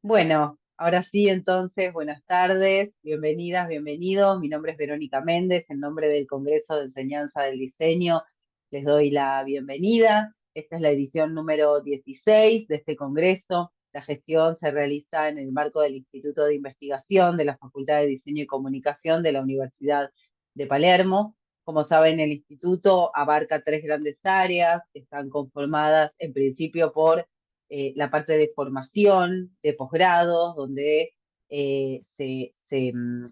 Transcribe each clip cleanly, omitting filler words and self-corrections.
Bueno, ahora sí, entonces, buenas tardes, bienvenidas, bienvenidos. Mi nombre es Verónica Méndez, en nombre del Congreso de Enseñanza del Diseño, les doy la bienvenida. Esta es la edición número 16 de este Congreso. La gestión se realiza en el marco del Instituto de Investigación de la Facultad de Diseño y Comunicación de la Universidad de Palermo. Como saben, el instituto abarca tres grandes áreas que están conformadas en principio por la parte de formación, de posgrados, donde se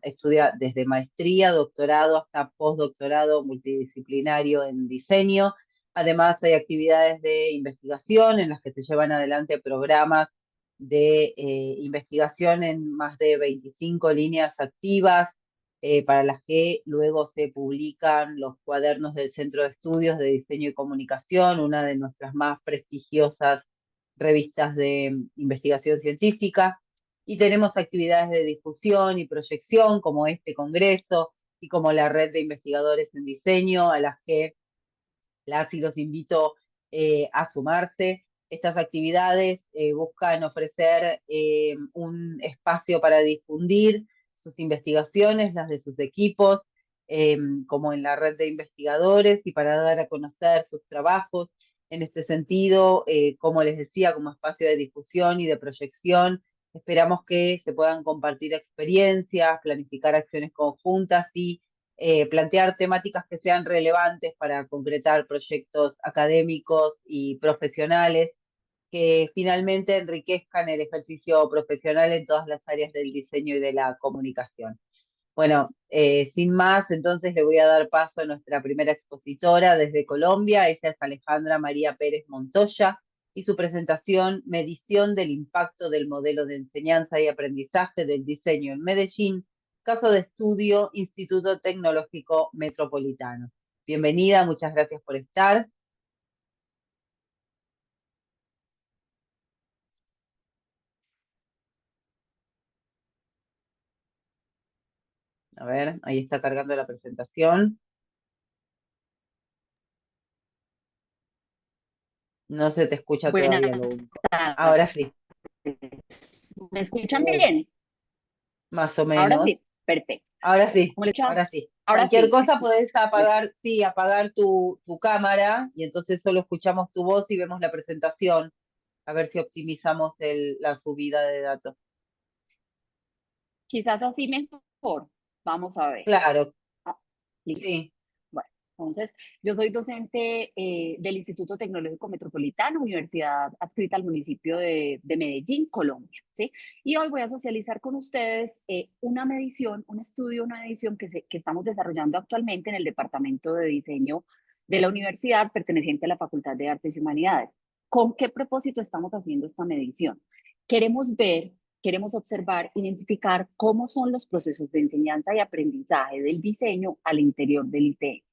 estudia desde maestría, doctorado hasta postdoctorado multidisciplinario en diseño. Además, hay actividades de investigación en las que se llevan adelante programas de investigación en más de 25 líneas activas, para las que luego se publican los cuadernos del Centro de Estudios de Diseño y Comunicación, una de nuestras más prestigiosas revistas de investigación científica, y tenemos actividades de difusión y proyección como este congreso y como la red de investigadores en diseño, a las que las y los invito a sumarse. Estas actividades buscan ofrecer un espacio para difundir sus investigaciones, las de sus equipos, como en la red de investigadores, y para dar a conocer sus trabajos. En este sentido, como les decía, como espacio de difusión y de proyección, esperamos que se puedan compartir experiencias, planificar acciones conjuntas y plantear temáticas que sean relevantes para concretar proyectos académicos y profesionales que finalmente enriquezcan el ejercicio profesional en todas las áreas del diseño y de la comunicación. Bueno, sin más, entonces le voy a dar paso a nuestra primera expositora desde Colombia. Ella es Alejandra María Pérez Montoya, y su presentación, Medición del impacto del modelo de enseñanza y aprendizaje del diseño en Medellín, caso de estudio, Instituto Tecnológico Metropolitano. Bienvenida, muchas gracias por estar. A ver, ahí está cargando la presentación. No se te escucha Buenas todavía, lo único. tardes. Ahora sí. ¿Me escuchan bien? Más o Ahora sí, menos. perfecto. Ahora sí, ¿Cómo le escuchan? ahora sí. Ahora Cualquier sí. cosa podés Les- apagar, sí, apagar tu cámara, y entonces solo escuchamos tu voz y vemos la presentación. A ver si optimizamos la subida de datos. Quizás así mejor. Vamos a ver. Claro, Ah, listo. sí. Bueno, entonces, yo soy docente del Instituto Tecnológico Metropolitano, universidad adscrita al municipio de Medellín, Colombia, ¿sí? Y hoy voy a socializar con ustedes una medición, un estudio, una medición que estamos desarrollando actualmente en el Departamento de Diseño de la universidad perteneciente a la Facultad de Artes y Humanidades. ¿Con qué propósito estamos haciendo esta medición? Queremos ver, queremos observar, identificar cómo son los procesos de enseñanza y aprendizaje del diseño al interior del ITE.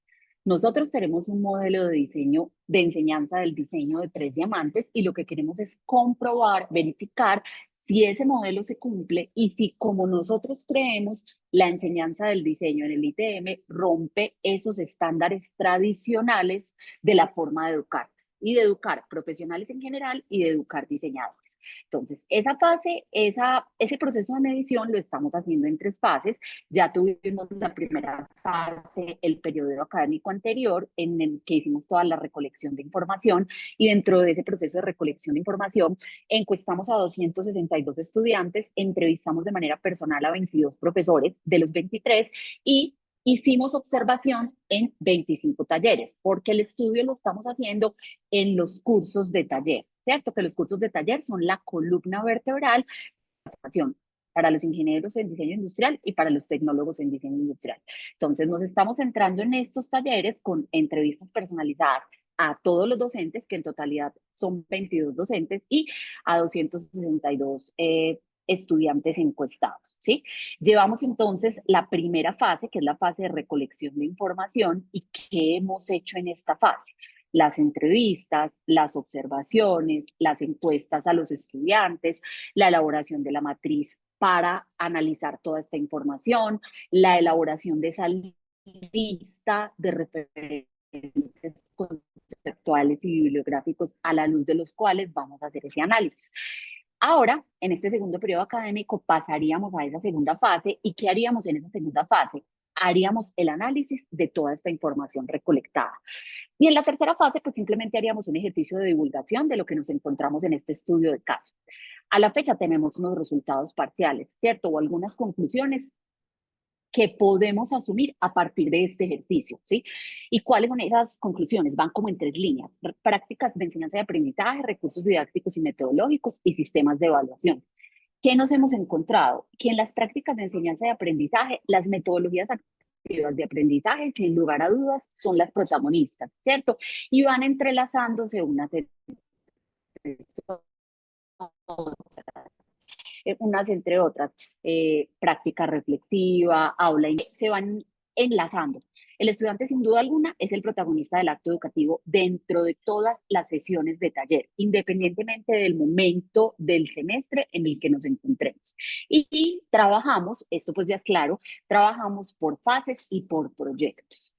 Nosotros tenemos un modelo de diseño, de enseñanza del diseño de 3 diamantes, y lo que queremos es comprobar, verificar si ese modelo se cumple y si, como nosotros creemos, la enseñanza del diseño en el ITM rompe esos estándares tradicionales de la forma de educar, y de educar profesionales en general y de educar diseñadores. Entonces, esa fase, ese proceso de medición lo estamos haciendo en 3 fases. Ya tuvimos la primera fase, el periodo académico anterior, en el que hicimos toda la recolección de información, y dentro de ese proceso de recolección de información encuestamos a 262 estudiantes, entrevistamos de manera personal a 22 profesores de los 23, y hicimos observación en 25 talleres, porque el estudio lo estamos haciendo en los cursos de taller, ¿cierto? Que los cursos de taller son la columna vertebral para los ingenieros en diseño industrial y para los tecnólogos en diseño industrial. Entonces, nos estamos centrando en estos talleres con entrevistas personalizadas a todos los docentes, que en totalidad son 22 docentes, y a 262 estudiantes encuestados, ¿sí? Llevamos entonces la primera fase, que es la fase de recolección de información. ¿Y qué hemos hecho en esta fase? Las entrevistas, las observaciones, las encuestas a los estudiantes, la elaboración de la matriz para analizar toda esta información, la elaboración de esa lista de referentes conceptuales y bibliográficos a la luz de los cuales vamos a hacer ese análisis. Ahora, en este segundo periodo académico, pasaríamos a esa segunda fase. ¿Y qué haríamos en esa segunda fase? Haríamos el análisis de toda esta información recolectada. Y en la tercera fase, pues simplemente haríamos un ejercicio de divulgación de lo que nos encontramos en este estudio de caso. A la fecha tenemos unos resultados parciales, ¿cierto? O algunas conclusiones que podemos asumir a partir de este ejercicio, ¿sí? ¿Y cuáles son esas conclusiones? Van como en tres líneas: prácticas de enseñanza y aprendizaje, recursos didácticos y metodológicos y sistemas de evaluación. ¿Qué nos hemos encontrado? Que en las prácticas de enseñanza y aprendizaje, las metodologías activas de aprendizaje, sin lugar a dudas, son las protagonistas, ¿cierto? Y van entrelazándose unas entre otras, práctica reflexiva, aula, se van enlazando. El estudiante, sin duda alguna, es el protagonista del acto educativo dentro de todas las sesiones de taller, independientemente del momento del semestre en el que nos encontremos. Y trabajamos, esto pues ya es claro, trabajamos por fases y por proyectos.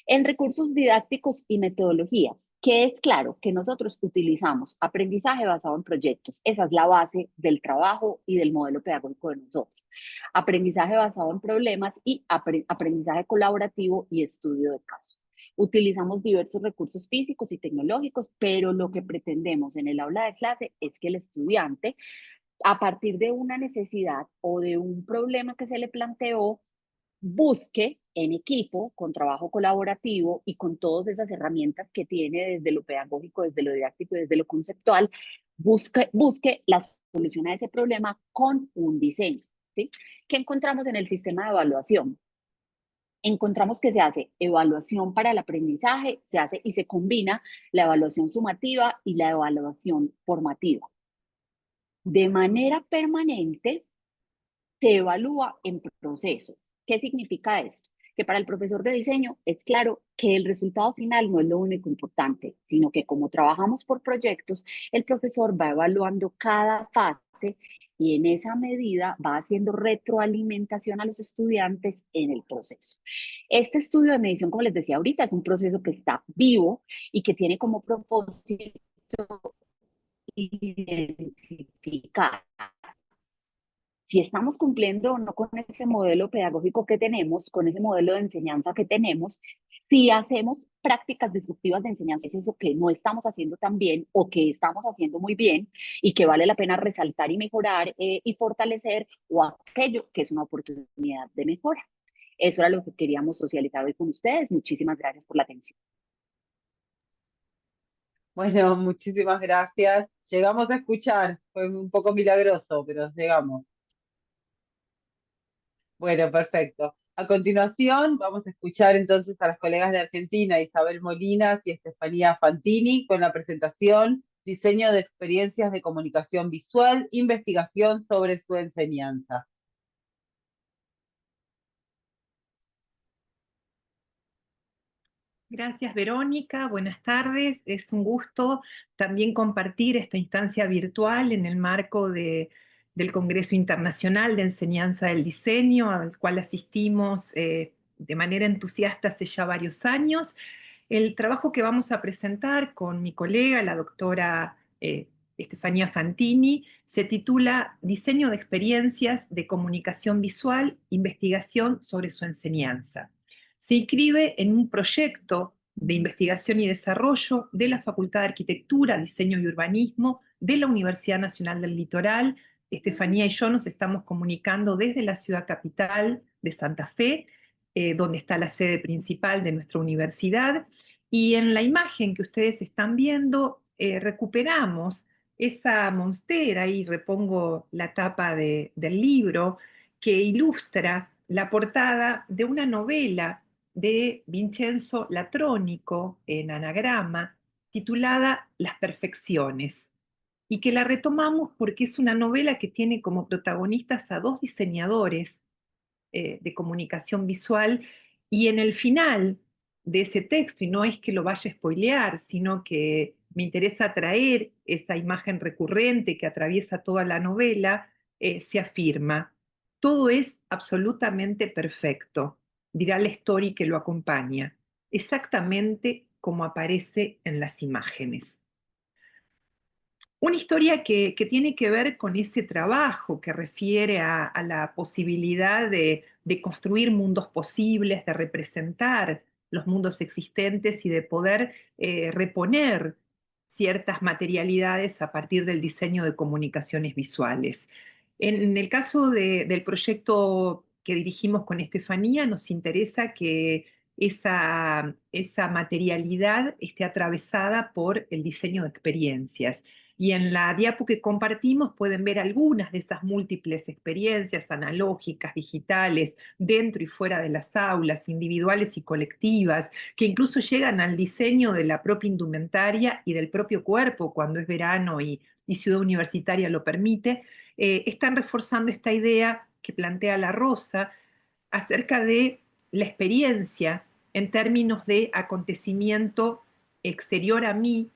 En recursos didácticos y metodologías, que es claro que nosotros utilizamos aprendizaje basado en proyectos. Esa es la base del trabajo y del modelo pedagógico de nosotros. Aprendizaje basado en problemas y aprendizaje colaborativo y estudio de casos. Utilizamos diversos recursos físicos y tecnológicos, pero lo que pretendemos en el aula de clase es que el estudiante, a partir de una necesidad o de un problema que se le planteó, busque en equipo, con trabajo colaborativo y con todas esas herramientas que tiene desde lo pedagógico, desde lo didáctico, desde lo conceptual, busque la solución a ese problema con un diseño, ¿sí? ¿Qué encontramos en el sistema de evaluación? Encontramos que se hace evaluación para el aprendizaje, se hace y se combina la evaluación sumativa y la evaluación formativa. De manera permanente, se evalúa en proceso. ¿Qué significa esto? Que para el profesor de diseño es claro que el resultado final no es lo único importante, sino que como trabajamos por proyectos, el profesor va evaluando cada fase y en esa medida va haciendo retroalimentación a los estudiantes en el proceso. Este estudio de medición, como les decía ahorita, es un proceso que está vivo y que tiene como propósito identificar si estamos cumpliendo o no con ese modelo pedagógico que tenemos, con ese modelo de enseñanza que tenemos, si hacemos prácticas disruptivas de enseñanza, es eso que no estamos haciendo tan bien o que estamos haciendo muy bien y que vale la pena resaltar y mejorar y fortalecer, o aquello que es una oportunidad de mejora. Eso era lo que queríamos socializar hoy con ustedes. Muchísimas gracias por la atención. Bueno, muchísimas gracias. Llegamos a escuchar, fue un poco milagroso, pero llegamos. Bueno, perfecto. A continuación, vamos a escuchar entonces a las colegas de Argentina, Isabel Molinas y Estefanía Fantini, con la presentación Diseño de experiencias de comunicación visual, investigación sobre su enseñanza. Gracias, Verónica. Buenas tardes. Es un gusto también compartir esta instancia virtual en el marco del Congreso Internacional de Enseñanza del Diseño, al cual asistimos de manera entusiasta hace ya varios años. El trabajo que vamos a presentar con mi colega, la doctora Estefanía Fantini, se titula Diseño de experiencias de comunicación visual, investigación sobre su enseñanza. Se inscribe en un proyecto de investigación y desarrollo de la Facultad de Arquitectura, Diseño y Urbanismo de la Universidad Nacional del Litoral. Estefanía y yo nos estamos comunicando desde la ciudad capital de Santa Fe, donde está la sede principal de nuestra universidad. Y en la imagen que ustedes están viendo, recuperamos esa monstera, y repongo la tapa del libro, que ilustra la portada de una novela de Vincenzo Latrónico en anagrama, titulada Las Perfecciones, y que la retomamos porque es una novela que tiene como protagonistas a dos diseñadores de comunicación visual, y en el final de ese texto, y no es que lo vaya a spoilear, sino que me interesa traer esa imagen recurrente que atraviesa toda la novela, se afirma: todo es absolutamente perfecto, dirá la story que lo acompaña, exactamente como aparece en las imágenes. Una historia que tiene que ver con ese trabajo que refiere a la posibilidad de construir mundos posibles, de representar los mundos existentes y de poder reponer ciertas materialidades a partir del diseño de comunicaciones visuales. En el caso del proyecto que dirigimos con Estefanía, nos interesa que esa materialidad esté atravesada por el diseño de experiencias. Y en la diapo que compartimos pueden ver algunas de esas múltiples experiencias analógicas, digitales, dentro y fuera de las aulas, individuales y colectivas, que incluso llegan al diseño de la propia indumentaria y del propio cuerpo cuando es verano y Ciudad Universitaria lo permite. Están reforzando esta idea que plantea La Rosa acerca de la experiencia en términos de acontecimiento exterior a mí.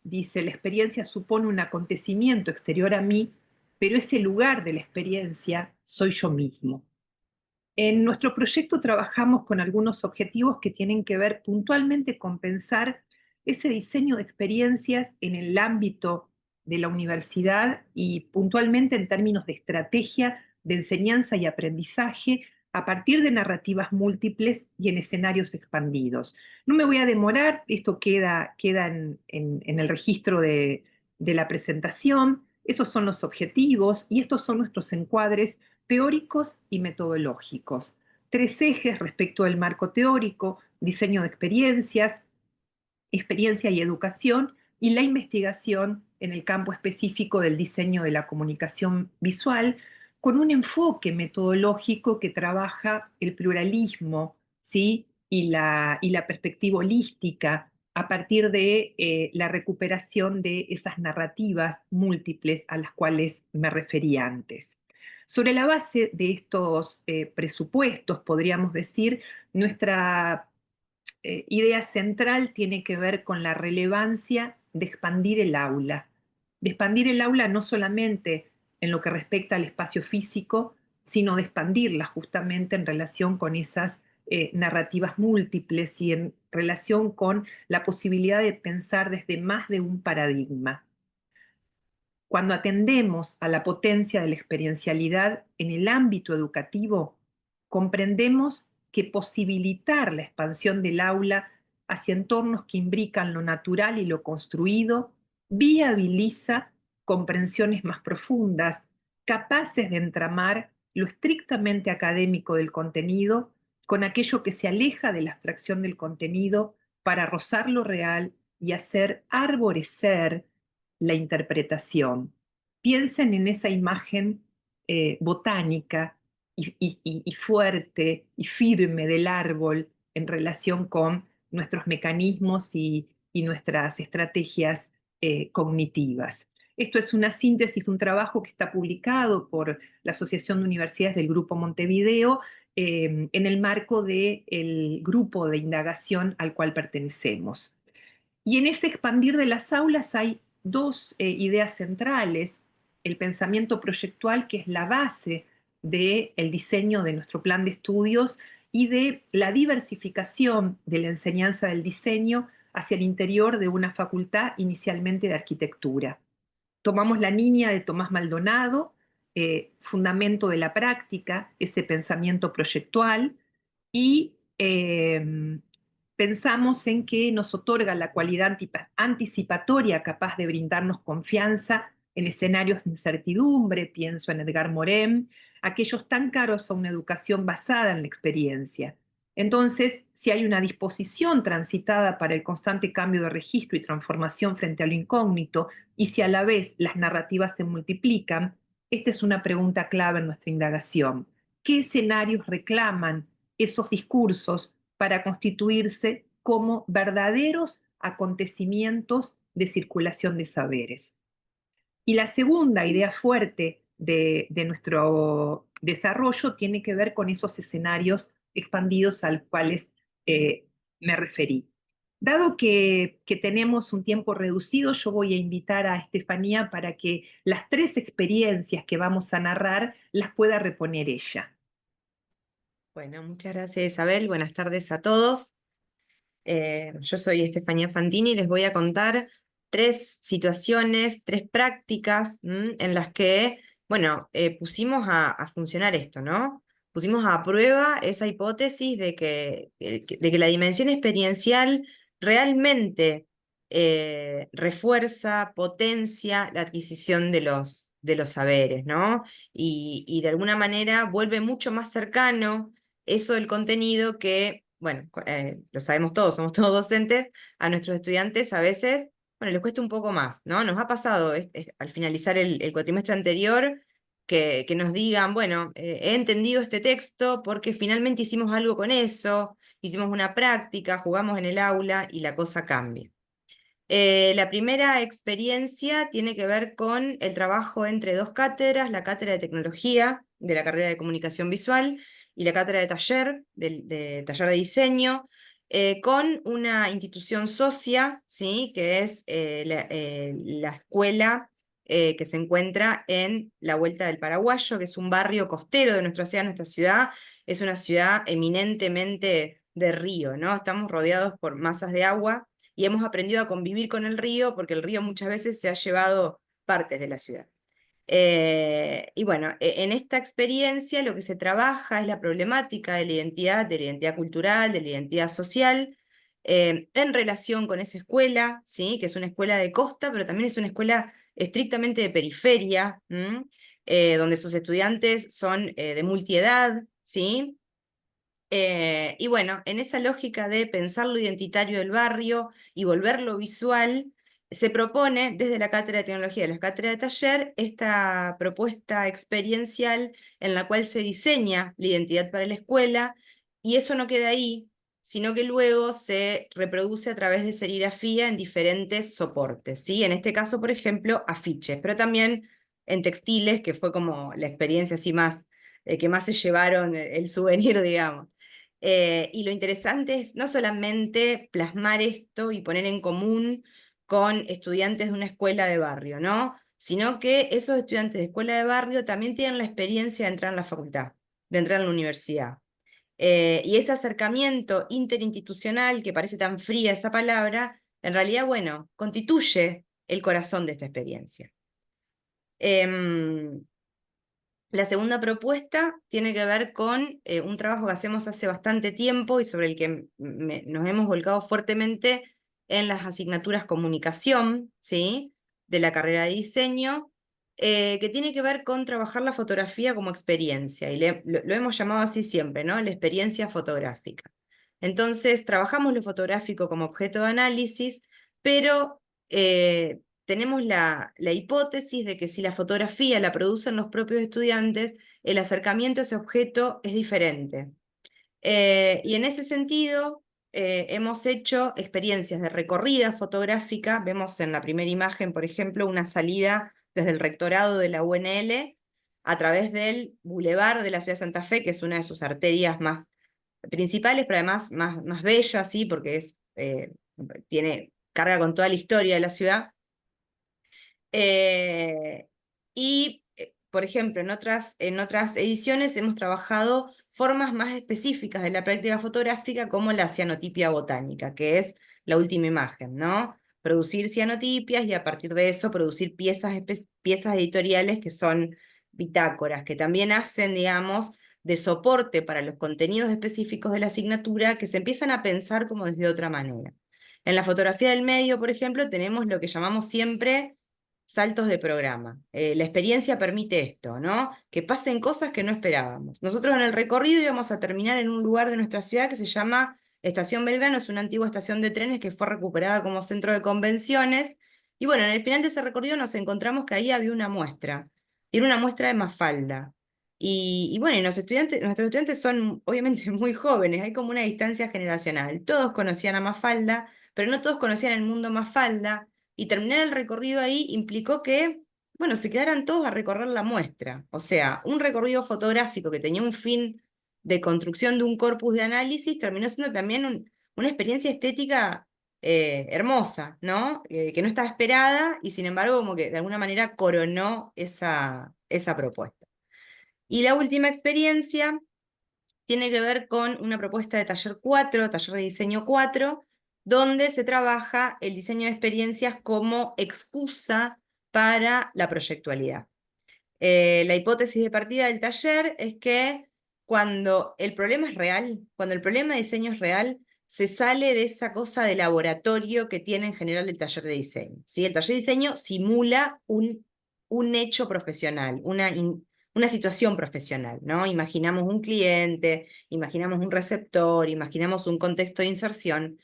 Dice, la experiencia supone un acontecimiento exterior a mí, pero ese lugar de la experiencia soy yo mismo. En nuestro proyecto trabajamos con algunos objetivos que tienen que ver puntualmente con pensar ese diseño de experiencias en el ámbito de la universidad y puntualmente en términos de estrategia de enseñanza y aprendizaje a partir de narrativas múltiples y en escenarios expandidos. No me voy a demorar, esto queda en el registro de la presentación, esos son los objetivos y estos son nuestros encuadres teóricos y metodológicos. 3 ejes respecto al marco teórico: diseño de experiencias, experiencia y educación, y la investigación en el campo específico del diseño de la comunicación visual, con un enfoque metodológico que trabaja el pluralismo, ¿sí? y la perspectiva holística a partir de la recuperación de esas narrativas múltiples a las cuales me referí antes. Sobre la base de estos presupuestos, podríamos decir, nuestra idea central tiene que ver con la relevancia de expandir el aula. De expandir el aula no solamente en lo que respecta al espacio físico, sino de expandirla justamente en relación con esas narrativas múltiples y en relación con la posibilidad de pensar desde más de un paradigma. Cuando atendemos a la potencia de la experiencialidad en el ámbito educativo, comprendemos que posibilitar la expansión del aula hacia entornos que imbrican lo natural y lo construido viabiliza comprensiones más profundas, capaces de entramar lo estrictamente académico del contenido con aquello que se aleja de la abstracción del contenido para rozar lo real y hacer arborecer la interpretación. Piensen en esa imagen botánica y fuerte y firme del árbol en relación con nuestros mecanismos y nuestras estrategias cognitivas. Esto es una síntesis de un trabajo que está publicado por la Asociación de Universidades del Grupo Montevideo en el marco del grupo de indagación al cual pertenecemos. Y en ese expandir de las aulas hay 2 ideas centrales: el pensamiento proyectual, que es la base del diseño de nuestro plan de estudios, y de la diversificación de la enseñanza del diseño hacia el interior de una facultad inicialmente de arquitectura. Tomamos la línea de Tomás Maldonado, fundamento de la práctica, ese pensamiento proyectual, y pensamos en que nos otorga la cualidad anticipatoria capaz de brindarnos confianza en escenarios de incertidumbre. Pienso en Edgar Morin, aquellos tan caros a una educación basada en la experiencia. Entonces, si hay una disposición transitada para el constante cambio de registro y transformación frente a lo incógnito, y si a la vez las narrativas se multiplican, esta es una pregunta clave en nuestra indagación. ¿Qué escenarios reclaman esos discursos para constituirse como verdaderos acontecimientos de circulación de saberes? Y la segunda idea fuerte de nuestro desarrollo tiene que ver con esos escenarios expandidos a los cuales me referí. Dado que tenemos un tiempo reducido, yo voy a invitar a Estefanía para que las 3 experiencias que vamos a narrar las pueda reponer ella. Bueno, muchas gracias, Isabel. Buenas tardes a todos. Yo soy Estefanía Fantini y les voy a contar tres situaciones, tres prácticas en las que, bueno, pusimos a funcionar esto, ¿no? Pusimos a prueba esa hipótesis de que la dimensión experiencial realmente refuerza, potencia la adquisición de los saberes, ¿no? Y de alguna manera vuelve mucho más cercano eso del contenido que, bueno, lo sabemos todos, somos todos docentes, a nuestros estudiantes a veces, bueno, les cuesta un poco más, ¿no? Nos ha pasado al finalizar el cuatrimestre anterior que nos digan, bueno, he entendido este texto porque finalmente hicimos algo con eso, hicimos una práctica, jugamos en el aula y la cosa cambia. La primera experiencia tiene que ver con el trabajo entre dos cátedras, la cátedra de tecnología de la carrera de comunicación visual y la cátedra de taller, de taller de diseño, con una institución socia, ¿sí? Que es la escuela que se encuentra en la Vuelta del Paraguayo, que es un barrio costero de nuestra ciudad. Nuestra ciudad es una ciudad eminentemente de río, ¿no? Estamos rodeados por masas de agua y hemos aprendido a convivir con el río porque el río muchas veces se ha llevado partes de la ciudad. Y bueno, en esta experiencia lo que se trabaja es la problemática de la identidad cultural, de la identidad social, en relación con esa escuela, ¿sí? Que es una escuela de costa, pero también es una escuela estrictamente de periferia, donde sus estudiantes son de multiedad, ¿sí? Y bueno, en esa lógica de pensar lo identitario del barrio y volverlo visual, se propone desde la Cátedra de Tecnología y la Cátedra de Taller esta propuesta experiencial en la cual se diseña la identidad para la escuela, y eso no queda ahí, sino que luego se reproduce a través de serigrafía en diferentes soportes, ¿sí? En este caso, por ejemplo, afiches, pero también en textiles, que fue como la experiencia así más, que más se llevaron el souvenir, digamos. Y lo interesante es no solamente plasmar esto y poner en común con estudiantes de una escuela de barrio, ¿no? Sino que esos estudiantes de escuela de barrio también tienen la experiencia de entrar en la facultad, de entrar en la universidad. Y ese acercamiento interinstitucional, que parece tan fría esa palabra, en realidad, bueno, constituye el corazón de esta experiencia. La segunda propuesta tiene que ver con un trabajo que hacemos hace bastante tiempo y sobre el que nos hemos volcado fuertemente en las asignaturas comunicación, ¿sí? De la carrera de diseño, que tiene que ver con trabajar la fotografía como experiencia, y lo hemos llamado así siempre, ¿no? La experiencia fotográfica. Entonces, trabajamos lo fotográfico como objeto de análisis, pero tenemos la hipótesis de que si la fotografía la producen los propios estudiantes, el acercamiento a ese objeto es diferente. Y en ese sentido, hemos hecho experiencias de recorrida fotográfica. Vemos en la primera imagen, por ejemplo, una salida desde el rectorado de la UNL a través del bulevar de la ciudad de Santa Fe, que es una de sus arterias más principales, pero además más bella, ¿sí? Porque carga con toda la historia de la ciudad. Por ejemplo, en otras ediciones hemos trabajado formas más específicas de la práctica fotográfica, como la cianotipia botánica, que es la última imagen, ¿no? Producir cianotipias y a partir de eso producir piezas editoriales que son bitácoras, que también hacen, digamos, de soporte para los contenidos específicos de la asignatura, que se empiezan a pensar como desde otra manera. En la fotografía del medio, por ejemplo, tenemos lo que llamamos siempre saltos de programa. La experiencia permite esto, ¿no? Que pasen cosas que no esperábamos. Nosotros en el recorrido íbamos a terminar en un lugar de nuestra ciudad que se llama Estación Belgrano, es una antigua estación de trenes que fue recuperada como centro de convenciones. Y bueno, en el final de ese recorrido nos encontramos que ahí había una muestra. Era una muestra de Mafalda. Y bueno, nuestros estudiantes son obviamente muy jóvenes, hay como una distancia generacional. Todos conocían a Mafalda, pero no todos conocían el mundo Mafalda. Y terminar el recorrido ahí implicó que, bueno, se quedaran todos a recorrer la muestra. O sea, un recorrido fotográfico que tenía un fin de construcción de un corpus de análisis terminó siendo también una experiencia estética hermosa, ¿no? Que no estaba esperada y sin embargo como que de alguna manera coronó esa propuesta. Y la última experiencia tiene que ver con una propuesta de taller 4, taller de diseño 4, donde se trabaja el diseño de experiencias como excusa para la proyectualidad. La hipótesis de partida del taller es que cuando el problema es real, cuando el problema de diseño es real, se sale de esa cosa de laboratorio que tiene en general el taller de diseño, ¿sí? El taller de diseño simula un hecho profesional, una situación profesional, ¿no? Imaginamos un cliente, imaginamos un receptor, imaginamos un contexto de inserción,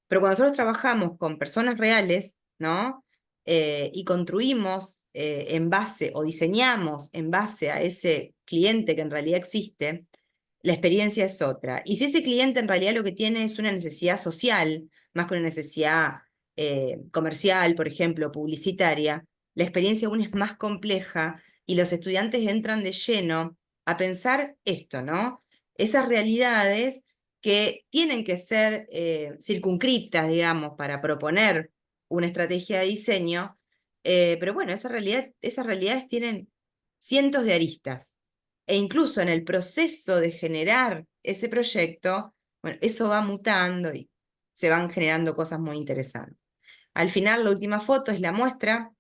pero cuando nosotros trabajamos con personas reales, ¿no? Y construimos en base o diseñamos en base a ese cliente que en realidad existe, la experiencia es otra. Y si ese cliente en realidad lo que tiene es una necesidad social, más que una necesidad comercial, por ejemplo, publicitaria, la experiencia aún es más compleja y los estudiantes entran de lleno a pensar esto, ¿no? Esas realidades que tienen que ser circunscriptas, digamos, para proponer una estrategia de diseño, pero bueno, esas realidades tienen cientos de aristas, e incluso en el proceso de generar ese proyecto, bueno, eso va mutando y se van generando cosas muy interesantes. Al final, la última foto es la muestra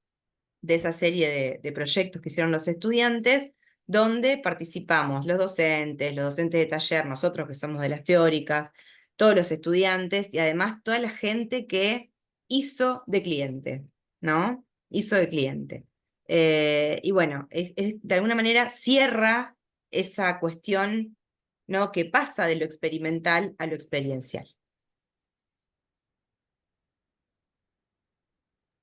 de esa serie de proyectos que hicieron los estudiantes, donde participamos los docentes de taller, nosotros que somos de las teóricas, todos los estudiantes y además toda la gente que hizo de cliente, ¿no? Hizo de cliente. Y bueno, de alguna manera cierra esa cuestión, ¿no? Que pasa de lo experimental a lo experiencial.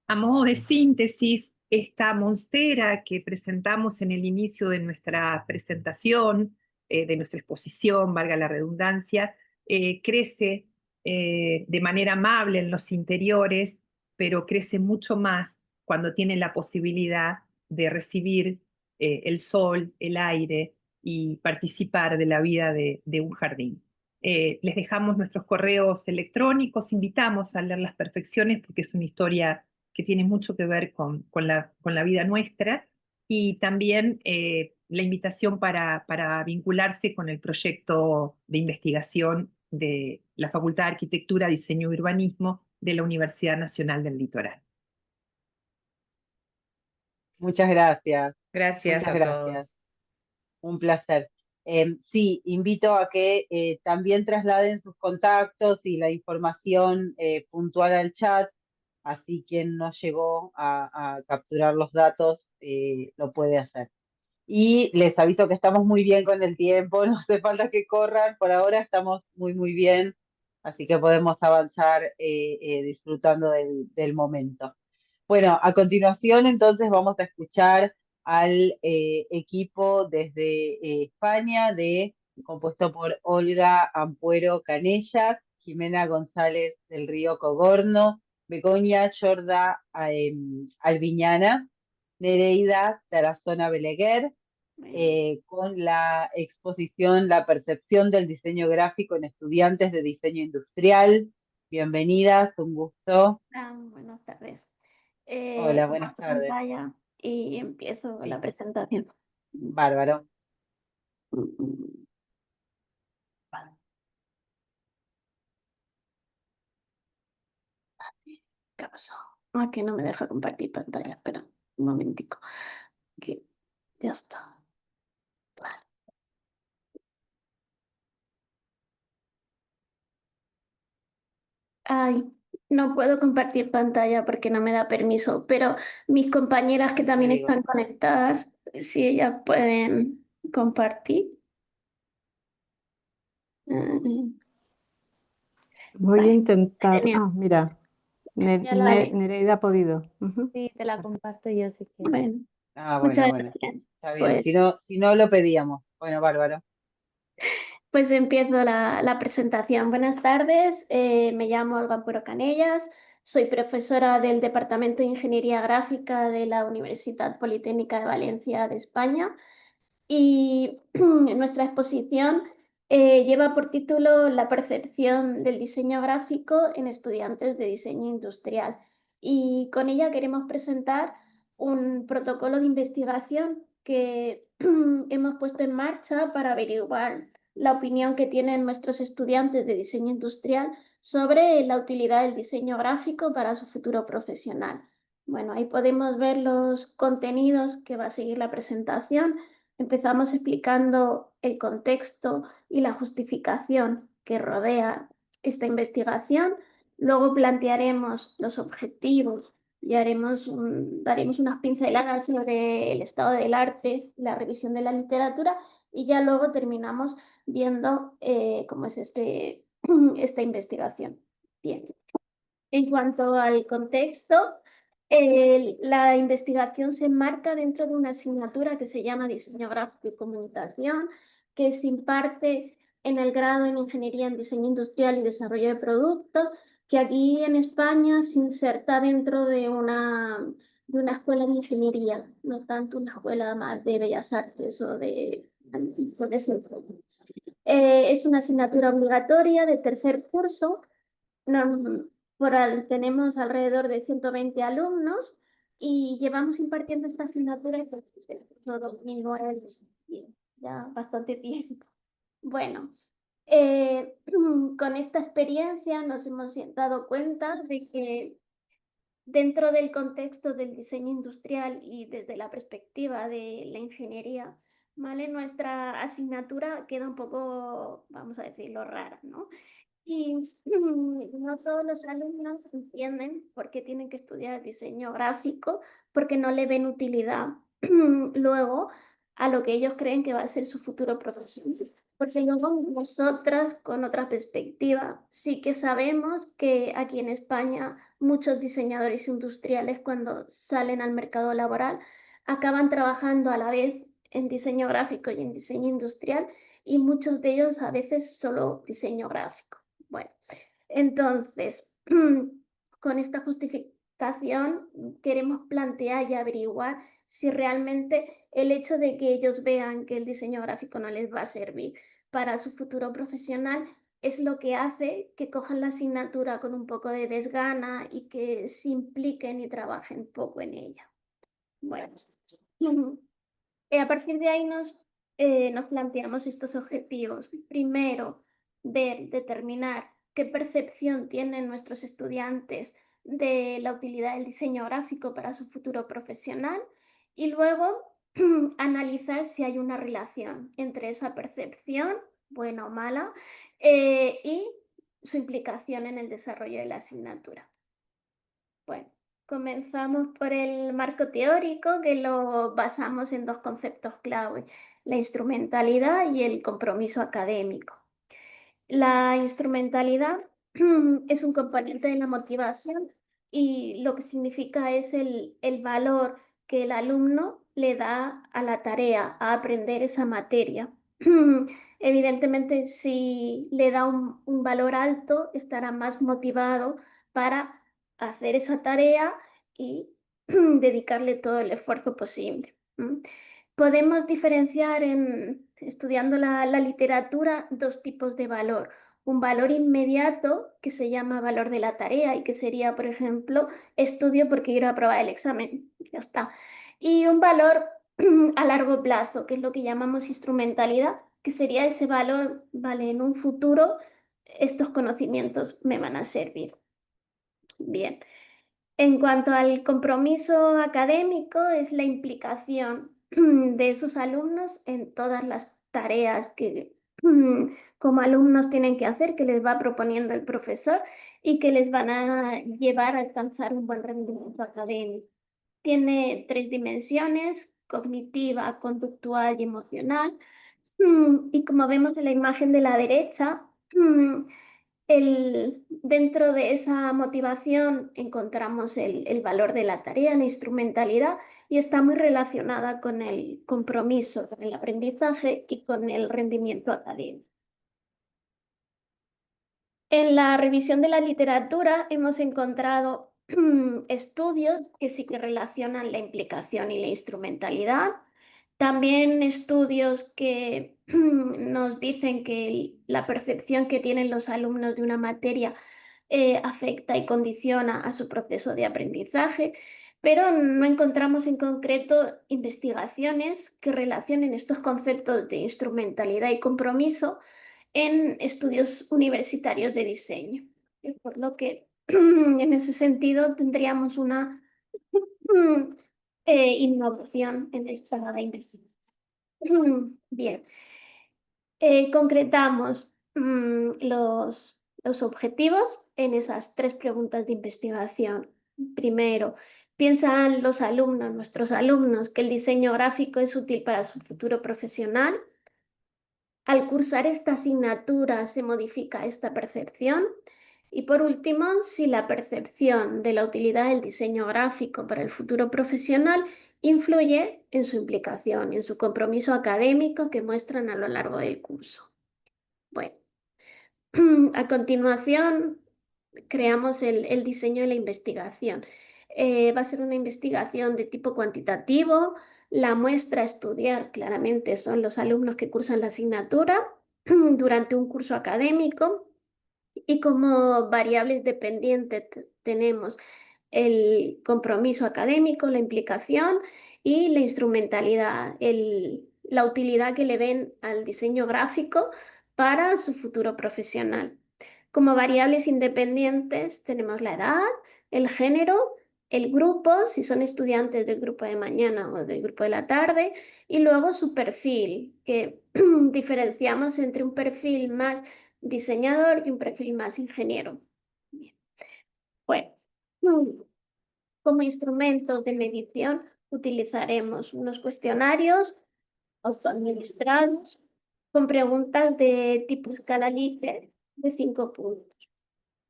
A modo de síntesis, esta monstera que presentamos en el inicio de nuestra presentación, de nuestra exposición, valga la redundancia, crece de manera amable en los interiores, pero crece mucho más cuando tiene la posibilidad de recibir el sol, el aire y participar de la vida de un jardín. Les dejamos nuestros correos electrónicos, invitamos a leer Las Perfecciones porque es una historia que tiene mucho que ver con la vida nuestra, y también la invitación para vincularse con el proyecto de investigación de la Facultad de Arquitectura, Diseño y Urbanismo de la Universidad Nacional del Litoral. Muchas gracias. Gracias Muchas a gracias. todos. Un placer. Sí, invito a que también trasladen sus contactos y la información puntual al chat, así quien no llegó a capturar los datos lo puede hacer. Y les aviso que estamos muy bien con el tiempo, no hace falta que corran, por ahora estamos muy bien, así que podemos avanzar disfrutando del momento. Bueno, a continuación entonces vamos a escuchar al equipo desde España, compuesto por Olga Ampuero Canellas, Jimena González del Río Cogorno, Begoña Chorda Alviñana, Nereida Tarazona Beleguer, con la exposición La percepción del diseño gráfico en estudiantes de diseño industrial. Bienvenidas, un gusto. Buenas tardes. Hola, buenas Comparto tardes. pantalla y empiezo con Sí. la presentación. Bárbaro. Vale. ¿Qué ha pasado? Que no me deja compartir pantalla. Espera un momentico. Que ya está. Vale. Ay, no puedo compartir pantalla porque no me da permiso, pero mis compañeras que también digo. están conectadas, si ellas pueden compartir. Voy a Vale, intentar. genial. Mira, Ya la vi. Nereida ha podido. Sí, te la comparto yo si quieres. Bueno, Bueno, muchas bueno. gracias. Está bien, Pues, si no lo pedíamos. Bueno, bárbaro. pues empiezo la presentación. Buenas tardes, me llamo Olga Ampuero Canellas, soy profesora del Departamento de Ingeniería Gráfica de la Universidad Politécnica de Valencia de España, y nuestra exposición lleva por título La percepción del diseño gráfico en estudiantes de diseño industrial, y con ella queremos presentar un protocolo de investigación que hemos puesto en marcha para averiguar la opinión que tienen nuestros estudiantes de diseño industrial sobre la utilidad del diseño gráfico para su futuro profesional. Bueno, ahí podemos ver los contenidos que va a seguir la presentación. Empezamos explicando el contexto y la justificación que rodea esta investigación. Luego plantearemos los objetivos y daremos unas pinceladas sobre el estado del arte, la revisión de la literatura, y ya luego terminamos viendo cómo es esta investigación. Bien. En cuanto al contexto, la investigación se enmarca dentro de una asignatura que se llama Diseño Gráfico y Comunicación, que se imparte en el grado en Ingeniería en Diseño Industrial y Desarrollo de Productos, que aquí en España se inserta dentro de una escuela de ingeniería, no tanto una escuela más de bellas artes o con ese enfoque. Es una asignatura obligatoria de tercer curso. Tenemos alrededor de 120 alumnos y llevamos impartiendo esta asignatura desde el curso 2009, ya bastante tiempo. Bueno, con esta experiencia nos hemos dado cuenta de que dentro del contexto del diseño industrial y desde la perspectiva de la ingeniería, ¿vale? Nuestra asignatura queda un poco, vamos a decirlo, rara, ¿no? Y no todos los alumnos entienden por qué tienen que estudiar diseño gráfico, porque no le ven utilidad luego a lo que ellos creen que va a ser su futuro profesional. Porque luego nosotras, con otra perspectiva, sí que sabemos que aquí en España muchos diseñadores industriales, cuando salen al mercado laboral, acaban trabajando a la vez en diseño gráfico y en diseño industrial, y muchos de ellos a veces solo diseño gráfico. Bueno, entonces, con esta justificación queremos plantear y averiguar si realmente el hecho de que ellos vean que el diseño gráfico no les va a servir para su futuro profesional es lo que hace que cojan la asignatura con un poco de desgana y que se impliquen y trabajen poco en ella. Bueno, a partir de ahí nos planteamos estos objetivos. Primero, determinar qué percepción tienen nuestros estudiantes de la utilidad del diseño gráfico para su futuro profesional, y luego analizar si hay una relación entre esa percepción, buena o mala, y su implicación en el desarrollo de la asignatura. Bueno, comenzamos por el marco teórico, que lo basamos en dos conceptos clave: la instrumentalidad y el compromiso académico. La instrumentalidad es un componente de la motivación, y lo que significa es el valor que el alumno le da a la tarea, a aprender esa materia. Evidentemente, si le da un valor alto, estará más motivado para hacer esa tarea y dedicarle todo el esfuerzo posible. Podemos diferenciar, estudiando la literatura, dos tipos de valor. Un valor inmediato, que se llama valor de la tarea, y que sería, por ejemplo, estudio porque quiero aprobar el examen, ya está. Y un valor a largo plazo, que es lo que llamamos instrumentalidad, que sería ese valor, vale, en un futuro estos conocimientos me van a servir. Bien. En cuanto al compromiso académico, es la implicación de esos alumnos en todas las tareas que como alumnos tienen que hacer, que les va proponiendo el profesor y que les van a llevar a alcanzar un buen rendimiento académico. Tiene 3 dimensiones: cognitiva, conductual y emocional. Y como vemos en la imagen de la derecha, dentro de esa motivación encontramos el valor de la tarea, la instrumentalidad, y está muy relacionada con el compromiso, con el aprendizaje y con el rendimiento académico. En la revisión de la literatura hemos encontrado estudios que sí que relacionan la implicación y la instrumentalidad. También estudios que nos dicen que la percepción que tienen los alumnos de una materia afecta y condiciona a su proceso de aprendizaje, pero no encontramos en concreto investigaciones que relacionen estos conceptos de instrumentalidad y compromiso en estudios universitarios de diseño. por lo que en ese sentido tendríamos una innovación en esta investigación. Bien, concretamos los objetivos en esas 3 preguntas de investigación. Primero, ¿piensan los alumnos, nuestros alumnos, que el diseño gráfico es útil para su futuro profesional? Al cursar esta asignatura se modifica esta percepción. Y por último, si la percepción de la utilidad del diseño gráfico para el futuro profesional influye en su implicación y en su compromiso académico que muestran a lo largo del curso. Bueno, a continuación creamos el diseño de la investigación. Va a ser una investigación de tipo cuantitativo. La muestra a estudiar claramente son los alumnos que cursan la asignatura durante un curso académico. Y como variables dependientes tenemos el compromiso académico, la implicación y la instrumentalidad, la utilidad que le ven al diseño gráfico para su futuro profesional. Como variables independientes tenemos la edad, el género, el grupo, si son estudiantes del grupo de mañana o del grupo de la tarde, y luego su perfil, que diferenciamos entre un perfil más diseñador y un perfil más ingeniero. Bien. Bueno, como instrumentos de medición utilizaremos unos cuestionarios autoadministrados con preguntas de tipo escala Likert de 5 puntos.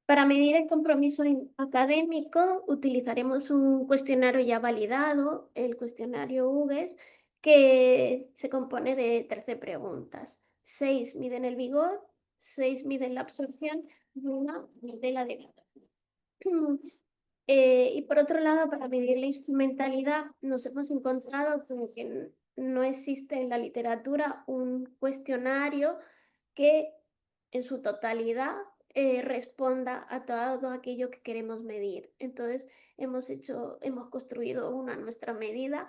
Para medir el compromiso académico utilizaremos un cuestionario ya validado, el cuestionario UGES, que se compone de 13 preguntas. 6 miden el vigor, 6 miden la absorción y 1 mide la degradación. Y por otro lado, para medir la instrumentalidad, nos hemos encontrado con que no existe en la literatura un cuestionario que en su totalidad responda a todo aquello que queremos medir. Entonces, hemos construido una nuestra medida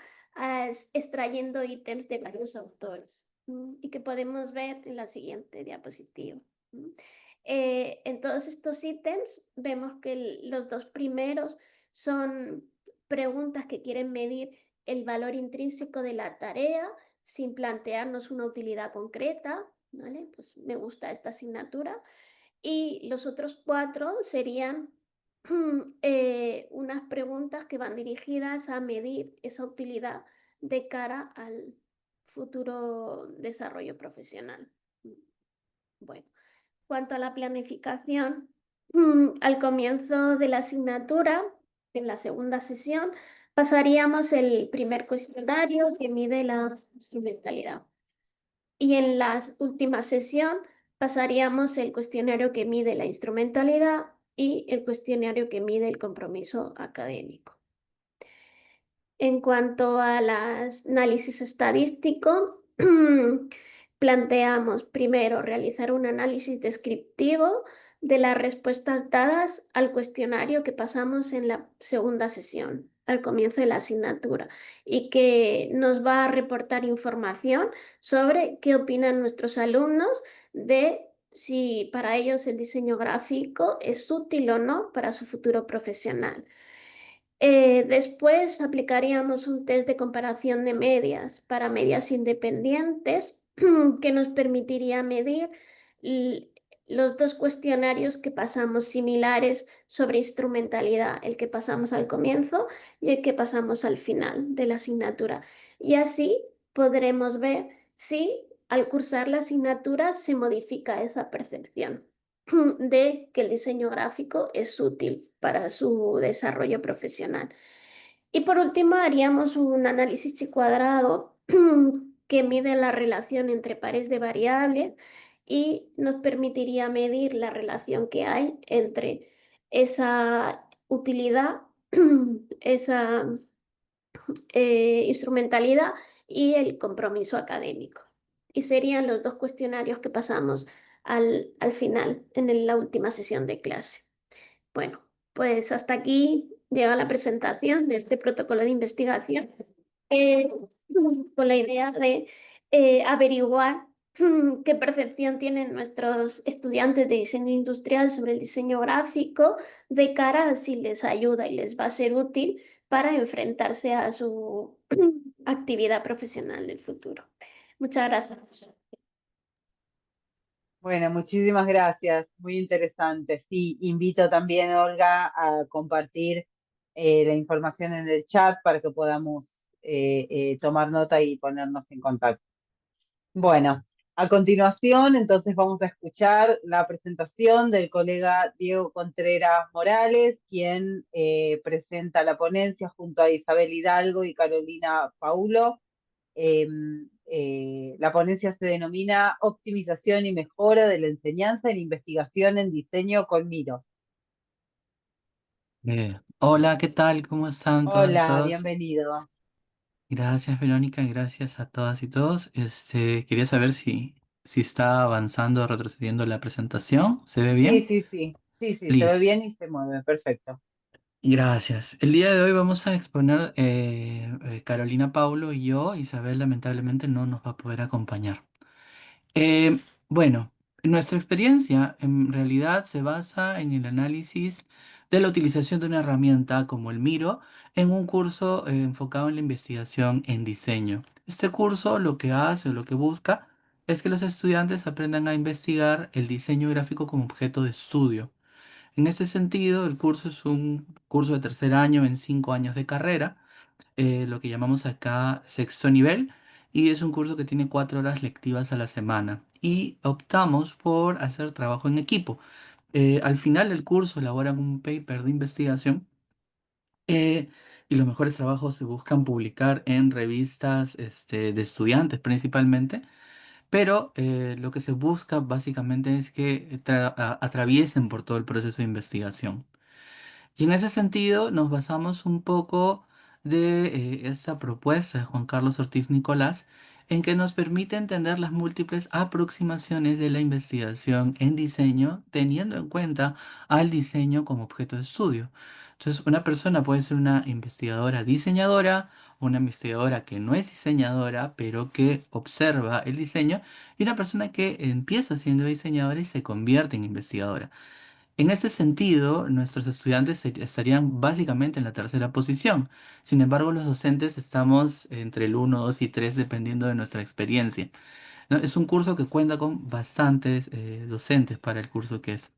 extrayendo ítems de varios autores y que podemos ver en la siguiente diapositiva. En todos estos ítems vemos que los 2 primeros son preguntas que quieren medir el valor intrínseco de la tarea sin plantearnos una utilidad concreta, ¿vale? Pues me gusta esta asignatura. Y los otros 4 serían unas preguntas que van dirigidas a medir esa utilidad de cara al futuro desarrollo profesional. Bueno, cuanto a la planificación, al comienzo de la asignatura, en la segunda sesión, pasaríamos el primer cuestionario que mide la instrumentalidad. Y en la última sesión pasaríamos el cuestionario que mide la instrumentalidad y el cuestionario que mide el compromiso académico. En cuanto al análisis estadístico, planteamos primero realizar un análisis descriptivo de las respuestas dadas al cuestionario que pasamos en la segunda sesión, al comienzo de la asignatura, y que nos va a reportar información sobre qué opinan nuestros alumnos de si para ellos el diseño gráfico es útil o no para su futuro profesional. Después aplicaríamos un test de comparación de medias para medias independientes que nos permitiría medir los 2 cuestionarios que pasamos similares sobre instrumentalidad, el que pasamos al comienzo y el que pasamos al final de la asignatura. Y así podremos ver si al cursar la asignatura se modifica esa percepción de que el diseño gráfico es útil para su desarrollo profesional. Y por último, haríamos un análisis chi cuadrado que mide la relación entre pares de variables y nos permitiría medir la relación que hay entre esa utilidad, esa instrumentalidad y el compromiso académico. Y serían los 2 cuestionarios que pasamos al final, en la última sesión de clase. Bueno, pues hasta aquí llega la presentación de este protocolo de investigación con la idea de averiguar qué percepción tienen nuestros estudiantes de diseño industrial sobre el diseño gráfico de cara a si les ayuda y les va a ser útil para enfrentarse a su actividad profesional en el futuro. Muchas gracias. Bueno, muchísimas gracias, muy interesante. Sí, invito también, Olga, a compartir la información en el chat para que podamos tomar nota y ponernos en contacto. Bueno, a continuación, entonces vamos a escuchar la presentación del colega Diego Contreras Morales, quien presenta la ponencia junto a Isabel Hidalgo y Carolina Paulo. La ponencia se denomina Optimización y Mejora de la Enseñanza en Investigación en Diseño con Miro. Hola, ¿qué tal? ¿Cómo están todas y Hola, todos? bienvenido. Gracias, Verónica, y gracias a todas y todos. Quería saber si está avanzando o retrocediendo la presentación. ¿Se ve Sí, bien? sí, sí, sí, sí, se ve Listo. bien y se mueve, perfecto. Gracias. El día de hoy vamos a exponer Carolina Paulo y yo. Isabel lamentablemente no nos va a poder acompañar. Eh, bueno, nuestra experiencia en realidad se basa en el análisis de la utilización de una herramienta como el Miro en un curso enfocado en la investigación en diseño. Este curso lo que hace o lo que busca es que los estudiantes aprendan a investigar el diseño gráfico como objeto de estudio. En ese sentido, el curso es un curso de tercer año en 5 años de carrera, lo que llamamos acá sexto nivel, y es un curso que tiene 4 horas lectivas a la semana. Y optamos por hacer trabajo en equipo. Al final del curso elaboran un paper de investigación eh, y los mejores trabajos se buscan publicar en revistas de estudiantes principalmente, pero lo que se busca básicamente es que atraviesen por todo el proceso de investigación. Y en ese sentido nos basamos un poco de esa propuesta de Juan Carlos Ortiz Nicolás, en que nos permite entender las múltiples aproximaciones de la investigación en diseño, teniendo en cuenta al diseño como objeto de estudio. Entonces, una persona puede ser una investigadora diseñadora, una investigadora que no es diseñadora, pero que observa el diseño, y una persona que empieza siendo diseñadora y se convierte en investigadora. En este sentido, nuestros estudiantes estarían básicamente en la tercera posición. Sin embargo, los docentes estamos entre el 1, 2 y 3 dependiendo de nuestra experiencia, ¿no? Es un curso que cuenta con bastantes docentes para el curso que es.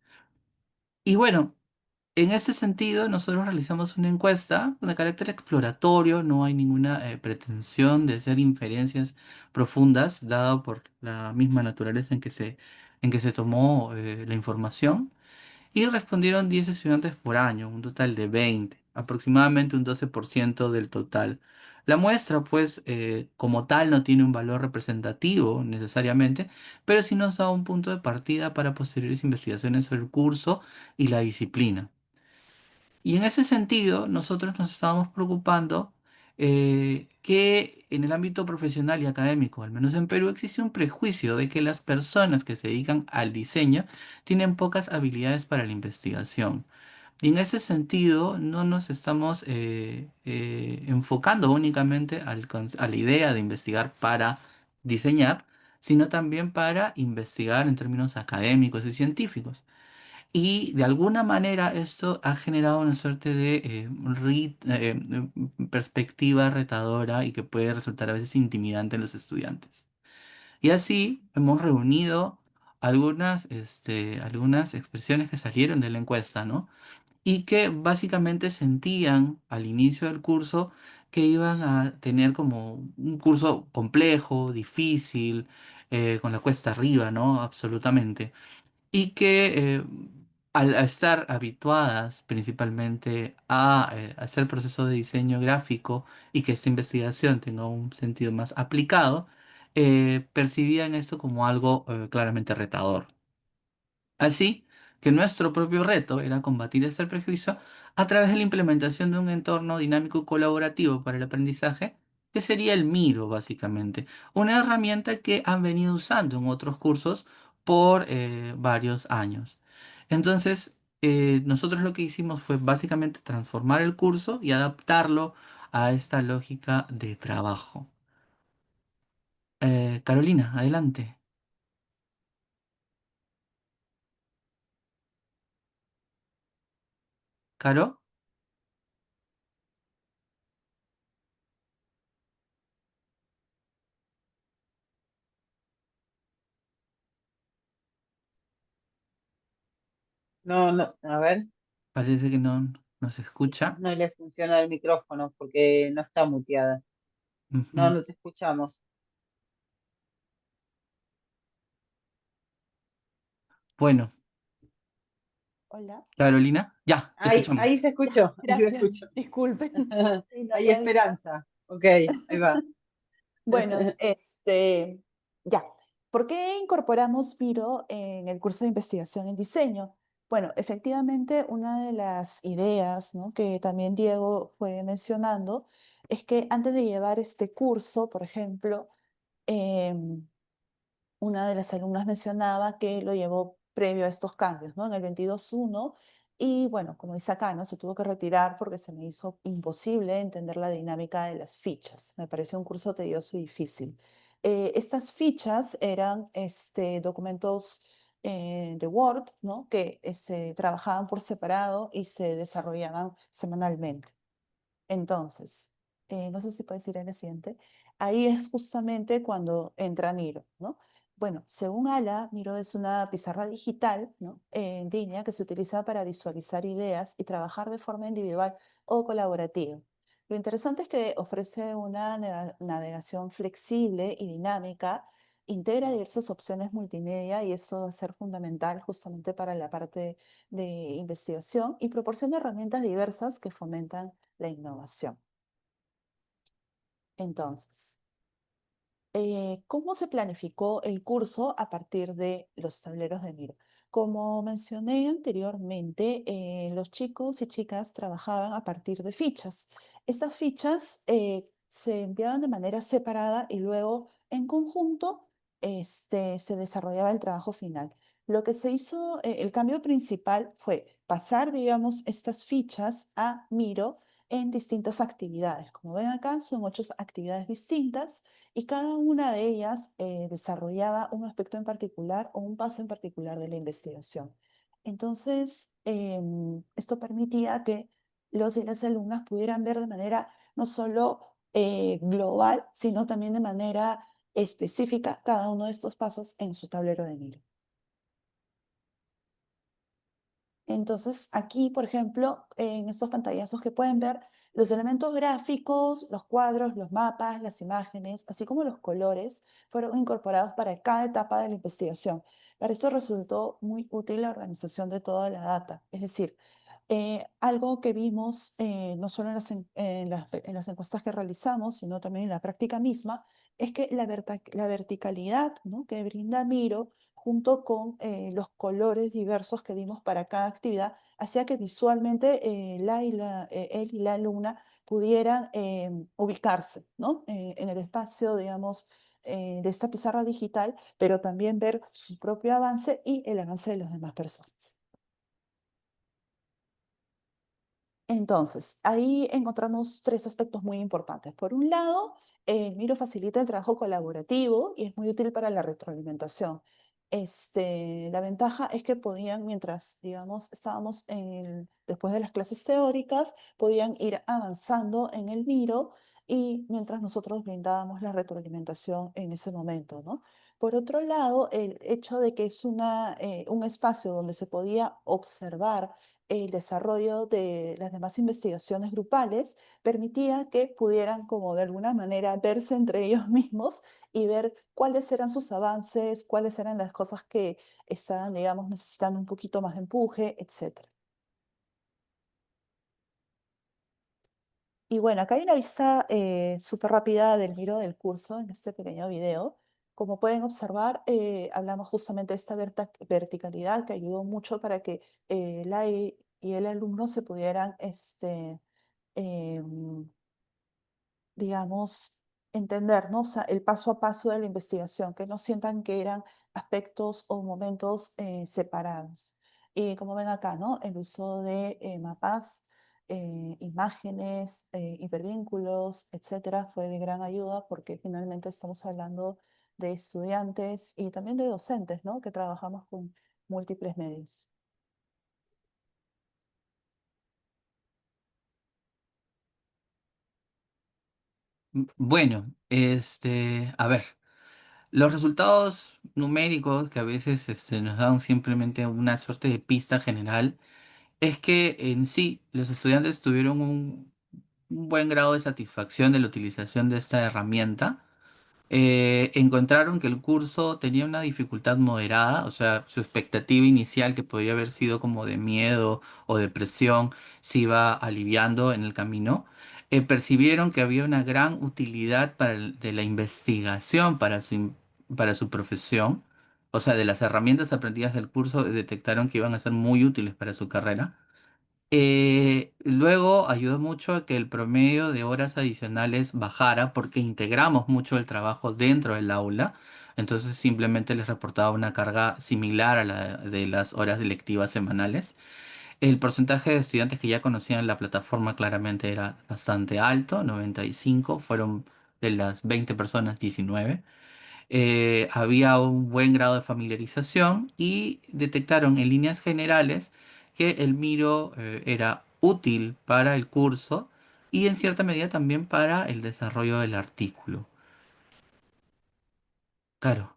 Y bueno, en ese sentido, nosotros realizamos una encuesta de carácter exploratorio, no hay ninguna pretensión de hacer inferencias profundas, dado por la misma naturaleza en que se tomó la información. Y respondieron 10 estudiantes por año, un total de 20, aproximadamente un 12% del total. La muestra, pues, como tal, no tiene un valor representativo necesariamente, pero sí nos da un punto de partida para posteriores investigaciones sobre el curso y la disciplina. Y en ese sentido, nosotros nos estábamos preocupando que en el ámbito profesional y académico, al menos en Perú, existe un prejuicio de que las personas que se dedican al diseño tienen pocas habilidades para la investigación. Y en ese sentido, no nos estamos enfocando únicamente a la idea de investigar para diseñar, sino también para investigar en términos académicos y científicos. Y de alguna manera esto ha generado una suerte de perspectiva retadora y que puede resultar a veces intimidante en los estudiantes. Y así hemos reunido algunas expresiones que salieron de la encuesta, ¿no? Y que básicamente sentían al inicio del curso que iban a tener como un curso complejo, difícil, con la cuesta arriba, ¿no? Absolutamente y que al estar habituadas principalmente a hacer proceso de diseño gráfico y que esta investigación tenga un sentido más aplicado, percibían esto como algo claramente retador. Así que nuestro propio reto era combatir este prejuicio a través de la implementación de un entorno dinámico y colaborativo para el aprendizaje, que sería el Miro, básicamente, una herramienta que han venido usando en otros cursos por varios años. Entonces, nosotros lo que hicimos fue básicamente transformar el curso y adaptarlo a esta lógica de trabajo. Carolina, adelante. ¿Caro? No, no, a ver, Parece que no se quizás escucha. no le funciona el micrófono porque no está muteada. No, Ujú. no te escuchamos. Bueno, Hola. Carolina, ya, te Ahí escuchamos. se Ya, escuchó, ahí se gracias. escuchó. Disculpen. Sí, no Hay había avisado. esperanza. Ok, ahí va. Bueno, ya. ¿Por qué incorporamos Miro en el curso de investigación en diseño? Bueno, efectivamente, una de las ideas, ¿no?, que también Diego fue mencionando es que antes de llevar este curso, por ejemplo, em, una de las alumnas mencionaba que lo llevó previo a estos cambios, ¿no? En el 22.1, y bueno, como dice acá, ¿no? Se tuvo que retirar porque se me hizo imposible entender la dinámica de las fichas. Me pareció un curso tedioso y difícil. Estas fichas eran documentos de Word, ¿no?, que se trabajaban por separado y se desarrollaban semanalmente. Entonces, no sé si puedes ir a la siguiente. Ahí es justamente cuando entra Miro, ¿no? Bueno, según Ala, Miro es una pizarra digital, ¿no?, en línea que se utiliza para visualizar ideas y trabajar de forma individual o colaborativa. Lo interesante es que ofrece una navegación flexible y dinámica, integra diversas opciones multimedia y eso va a ser fundamental justamente para la parte de investigación y proporciona herramientas diversas que fomentan la innovación. Entonces, ¿cómo se planificó el curso a partir de los tableros de Miro? Como mencioné anteriormente, los chicos y chicas trabajaban a partir de fichas. Estas fichas se enviaban de manera separada y luego en conjunto se desarrollaba el trabajo final. Lo que se hizo, el cambio principal fue pasar, digamos, estas fichas a Miro en distintas actividades. Como ven acá, son 8 actividades distintas y cada una de ellas desarrollaba un aspecto en particular o un paso en particular de la investigación. Entonces, esto permitía que los y las alumnas pudieran ver de manera no solo global, sino también de manera específica cada uno de estos pasos en su tablero de Miro. Entonces, aquí, por ejemplo, en estos pantallazos que pueden ver, los elementos gráficos, los cuadros, los mapas, las imágenes, así como los colores, fueron incorporados para cada etapa de la investigación. Para esto resultó muy útil la organización de toda la data. Es decir, algo que vimos no solo en las encuestas que realizamos, sino también en la práctica misma, es que la verticalidad, ¿no?, que brinda Miro, junto con los colores diversos que vimos para cada actividad, hacía que visualmente él y la alumna pudieran ubicarse, ¿no?, en el espacio, digamos, de esta pizarra digital, pero también ver su propio avance y el avance de las demás personas. Entonces, ahí encontramos 3 aspectos muy importantes. Por un lado, el Miro facilita el trabajo colaborativo y es muy útil para la retroalimentación. La ventaja es que podían, mientras, digamos, estábamos después de las clases teóricas, podían ir avanzando en el Miro y mientras nosotros brindábamos la retroalimentación en ese momento, ¿no? Por otro lado, el hecho de que es un espacio donde se podía observar el desarrollo de las demás investigaciones grupales permitía que pudieran como de alguna manera verse entre ellos mismos y ver cuáles eran sus avances, cuáles eran las cosas que estaban, digamos, necesitando un poquito más de empuje, etcétera. Y bueno, acá hay una vista súper rápida del Miro del curso en este pequeño video. Como pueden observar, hablamos justamente de esta verticalidad que ayudó mucho para que y el alumno se pudieran, em, digamos, entender, ¿no? O sea, el paso a paso de la investigación, que no sientan que eran aspectos o momentos separados. Y como ven acá, ¿no? El uso de mapas, imágenes, hipervínculos, etcétera, fue de gran ayuda porque finalmente estamos hablando de estudiantes y también de docentes, ¿no?, que trabajamos con múltiples medios. Bueno, a ver, los resultados numéricos que a veces nos dan simplemente una suerte de pista general es que en sí los estudiantes tuvieron un buen grado de satisfacción de la utilización de esta herramienta. Encontraron que el curso tenía una dificultad moderada, o sea, su expectativa inicial, que podría haber sido como de miedo o depresión, se iba aliviando en el camino. Percibieron que había una gran utilidad de la investigación para su profesión, o sea, de las herramientas aprendidas del curso, detectaron que iban a ser muy útiles para su carrera. Luego ayudó mucho a que el promedio de horas adicionales bajara porque integramos mucho el trabajo dentro del aula. Entonces simplemente les reportaba una carga similar a la de las horas lectivas semanales. El porcentaje de estudiantes que ya conocían la plataforma claramente era bastante alto, 95, fueron de las 20 personas, 19. Había un buen grado de familiarización y detectaron en líneas generales que el Miro era útil para el curso y en cierta medida también para el desarrollo del artículo. Claro.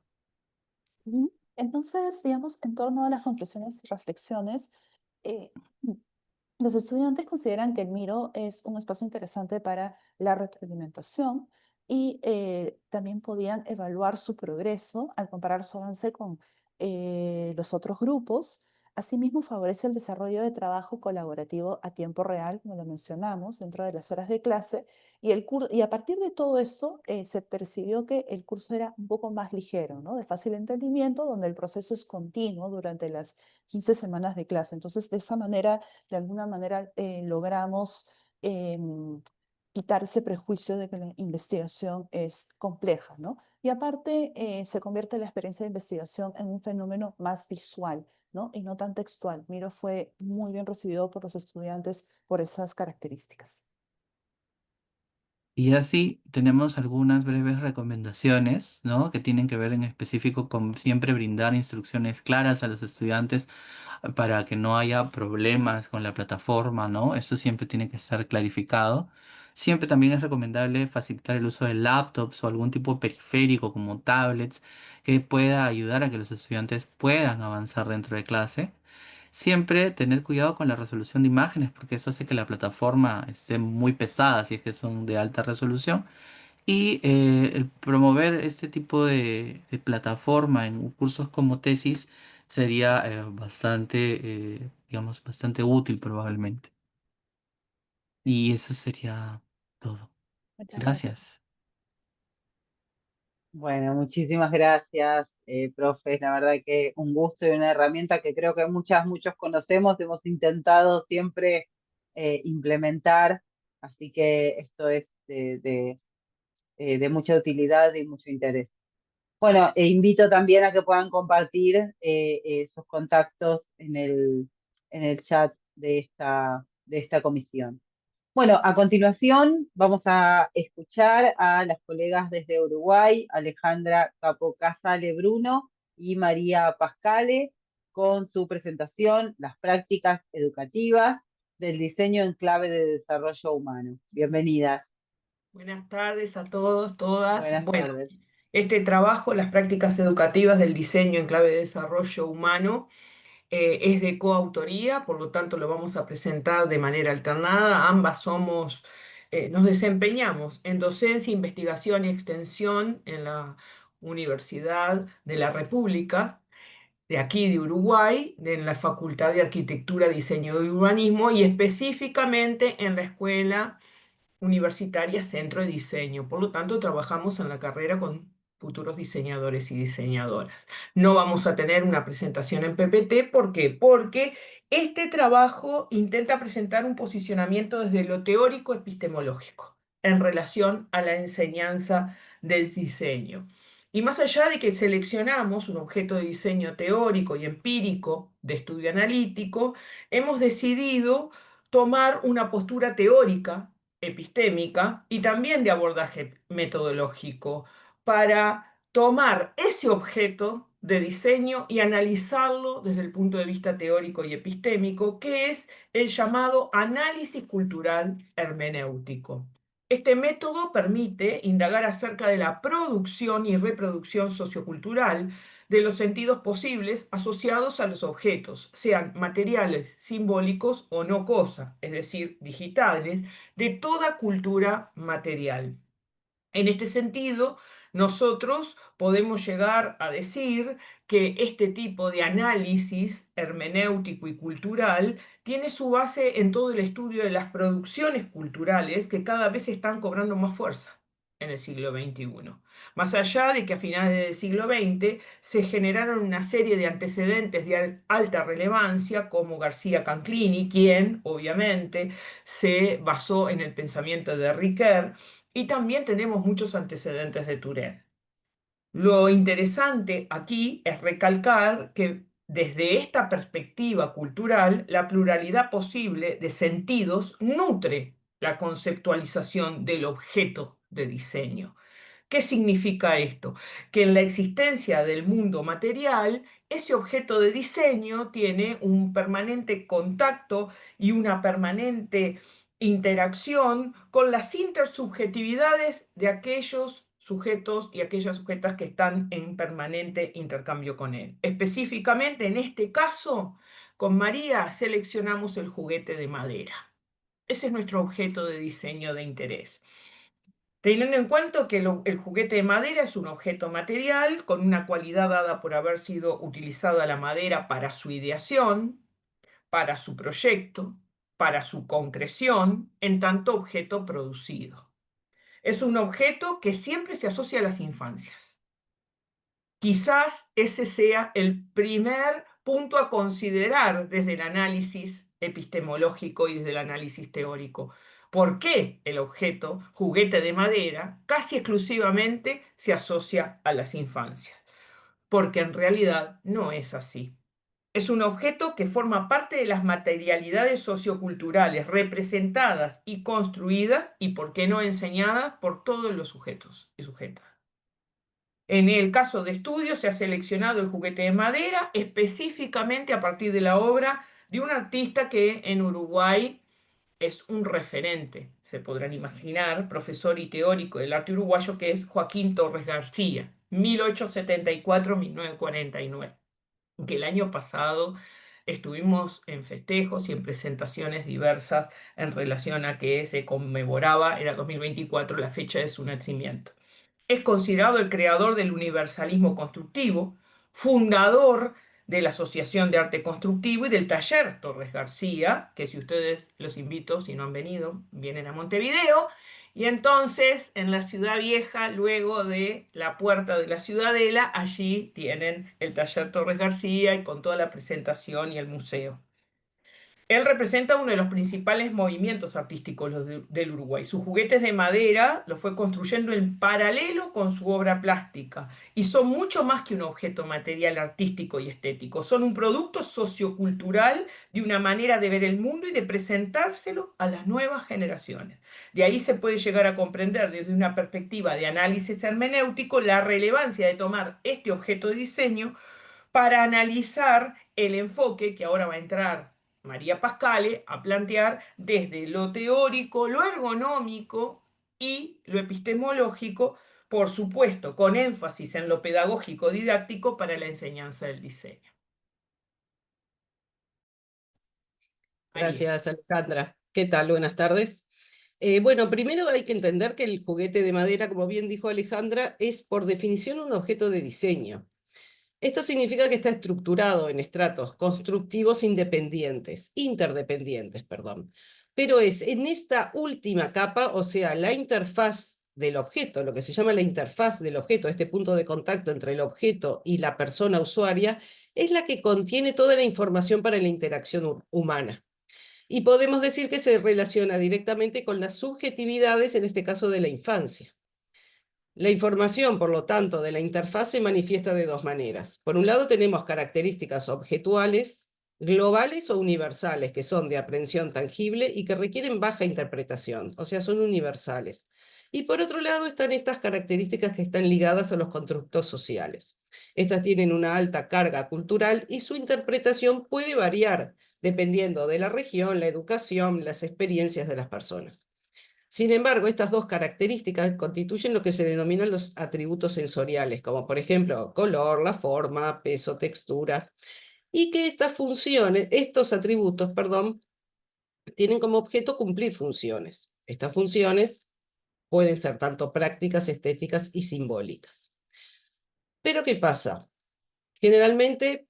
Ujú. Entonces, digamos, en torno a las conclusiones y reflexiones, eh, los estudiantes consideran que el Miro es un espacio interesante para la retroalimentación y también podían evaluar su progreso al comparar su avance con los otros grupos. Asimismo, favorece el desarrollo de trabajo colaborativo a tiempo real, como lo mencionamos, dentro de las horas de clase. Y a partir de todo eso, se percibió que el curso era un poco más ligero, ¿no? De fácil entendimiento, donde el proceso es continuo durante las 15 semanas de clase. Entonces, de esa manera, de alguna manera, logramos quitar ese prejuicio de que la investigación es compleja, ¿no? Y aparte, se convierte la experiencia de investigación en un fenómeno más visual, ¿no? Y no tan textual. Miro fue muy bien recibido por los estudiantes por esas características. Y así tenemos algunas breves recomendaciones, ¿no? Que tienen que ver en específico con siempre brindar instrucciones claras a los estudiantes para que no haya problemas con la plataforma, ¿no? Esto siempre tiene que estar clarificado. Siempre también es recomendable facilitar el uso de laptops o algún tipo de periférico como tablets que pueda ayudar a que los estudiantes puedan avanzar dentro de clase. Siempre tener cuidado con la resolución de imágenes porque eso hace que la plataforma esté muy pesada si es que son de alta resolución. Y el promover este tipo de plataforma en cursos como tesis sería digamos, bastante útil probablemente. Y eso sería todo. Muchas gracias. Gracias. Bueno, muchísimas gracias, profes. La verdad que un gusto y una herramienta que creo que muchos conocemos, hemos intentado siempre implementar, así que esto es de mucha utilidad y mucho interés. Bueno, e invito también a que puedan compartir sus contactos en el chat de esta comisión. Bueno, a continuación vamos a escuchar a las colegas desde Uruguay, Alejandra Capocasale Bruno y María Pascale, con su presentación, Las prácticas educativas del diseño en clave de desarrollo humano. Bienvenidas. Buenas tardes a todos, todas. Buenas Bueno, tardes. este trabajo, las prácticas educativas del diseño en clave de desarrollo humano, es de coautoría, por lo tanto lo vamos a presentar de manera alternada. Ambas nos desempeñamos en docencia, investigación y extensión en la Universidad de la República, de aquí de Uruguay, en la Facultad de Arquitectura, Diseño y Urbanismo, y específicamente en la Escuela Universitaria Centro de Diseño. Por lo tanto, trabajamos en la carrera con futuros diseñadores y diseñadoras. No vamos a tener una presentación en PPT. ¿Por qué? Porque este trabajo intenta presentar un posicionamiento desde lo teórico epistemológico en relación a la enseñanza del diseño. Y más allá de que seleccionamos un objeto de diseño teórico y empírico de estudio analítico, hemos decidido tomar una postura teórica epistémica y también de abordaje metodológico para tomar ese objeto de diseño y analizarlo desde el punto de vista teórico y epistémico, que es el llamado análisis cultural hermenéutico. Este método permite indagar acerca de la producción y reproducción sociocultural de los sentidos posibles asociados a los objetos, sean materiales, simbólicos o no cosa, es decir, digitales, de toda cultura material. En este sentido, nosotros podemos llegar a decir que este tipo de análisis hermenéutico y cultural tiene su base en todo el estudio de las producciones culturales que cada vez están cobrando más fuerza en el siglo XXI. Más allá de que a finales del siglo XX se generaron una serie de antecedentes de alta relevancia, como García Canclini, quien obviamente se basó en el pensamiento de Ricoeur, y también tenemos muchos antecedentes de Turén. Lo interesante aquí es recalcar que desde esta perspectiva cultural, la pluralidad posible de sentidos nutre la conceptualización del objeto de diseño. ¿Qué significa esto? Que en la existencia del mundo material, ese objeto de diseño tiene un permanente contacto y una permanente interacción con las intersubjetividades de aquellos sujetos y aquellas sujetas que están en permanente intercambio con él. Específicamente, en este caso, con María seleccionamos el juguete de madera. Ese es nuestro objeto de diseño de interés. Teniendo en cuenta que el juguete de madera es un objeto material con una cualidad dada por haber sido utilizada la madera para su ideación, para su proyecto, para su concreción, en tanto objeto producido. Es un objeto que siempre se asocia a las infancias. Quizás ese sea el primer punto a considerar desde el análisis epistemológico y desde el análisis teórico. ¿Por qué el objeto, juguete de madera, casi exclusivamente se asocia a las infancias? Porque en realidad no es así. Es un objeto que forma parte de las materialidades socioculturales representadas y construidas y, por qué no, enseñadas por todos los sujetos y sujetas. En el caso de estudio se ha seleccionado el juguete de madera específicamente a partir de la obra de un artista que en Uruguay es un referente, se podrán imaginar, profesor y teórico del arte uruguayo, que es Joaquín Torres García, 1874-1949, que el año pasado estuvimos en festejos y en presentaciones diversas en relación a que se conmemoraba, era 2024, la fecha de su nacimiento. Es considerado el creador del universalismo constructivo, fundador de la Asociación de Arte Constructivo y del Taller Torres García, que si ustedes los invito, si no han venido, vienen a Montevideo, y entonces en la Ciudad Vieja, luego de la Puerta de la Ciudadela, allí tienen el Taller Torres García y con toda la presentación y el museo. Él representa uno de los principales movimientos artísticos del Uruguay. Sus juguetes de madera los fue construyendo en paralelo con su obra plástica y son mucho más que un objeto material artístico y estético. Son un producto sociocultural de una manera de ver el mundo y de presentárselo a las nuevas generaciones. De ahí se puede llegar a comprender desde una perspectiva de análisis hermenéutico la relevancia de tomar este objeto de diseño para analizar el enfoque que ahora va a entrar María Pascale a plantear desde lo teórico, lo ergonómico y lo epistemológico, por supuesto, con énfasis en lo pedagógico didáctico para la enseñanza del diseño. María. Gracias, Alejandra. ¿Qué tal? Buenas tardes. Bueno, primero hay que entender que el juguete de madera, como bien dijo Alejandra, es por definición un objeto de diseño. Esto significa que está estructurado en estratos constructivos interdependientes, perdón. Pero es en esta última capa, o sea, la interfaz del objeto, lo que se llama la interfaz del objeto, este punto de contacto entre el objeto y la persona usuaria, es la que contiene toda la información para la interacción humana. Y podemos decir que se relaciona directamente con las subjetividades, en este caso de la infancia. La información, por lo tanto, de la interfaz se manifiesta de dos maneras. Por un lado tenemos características objetuales, globales o universales, que son de aprehensión tangible y que requieren baja interpretación, o sea, son universales. Y por otro lado están estas características que están ligadas a los constructos sociales. Estas tienen una alta carga cultural y su interpretación puede variar dependiendo de la región, la educación, las experiencias de las personas. Sin embargo, estas dos características constituyen lo que se denominan los atributos sensoriales, como por ejemplo color, la forma, peso, textura, y que estos atributos, perdón, tienen como objeto cumplir funciones. Estas funciones pueden ser tanto prácticas, estéticas y simbólicas. Pero ¿qué pasa? Generalmente,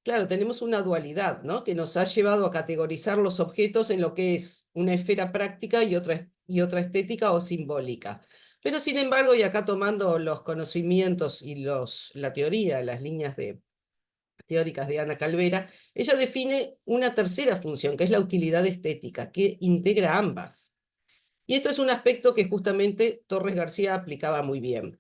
claro, tenemos una dualidad, ¿no? Que nos ha llevado a categorizar los objetos en lo que es una esfera práctica y otra estética o simbólica. Pero sin embargo, y acá tomando los conocimientos y la teoría, las líneas teóricas de Ana Calvera, ella define una tercera función, que es la utilidad estética, que integra ambas. Y esto es un aspecto que justamente Torres García aplicaba muy bien.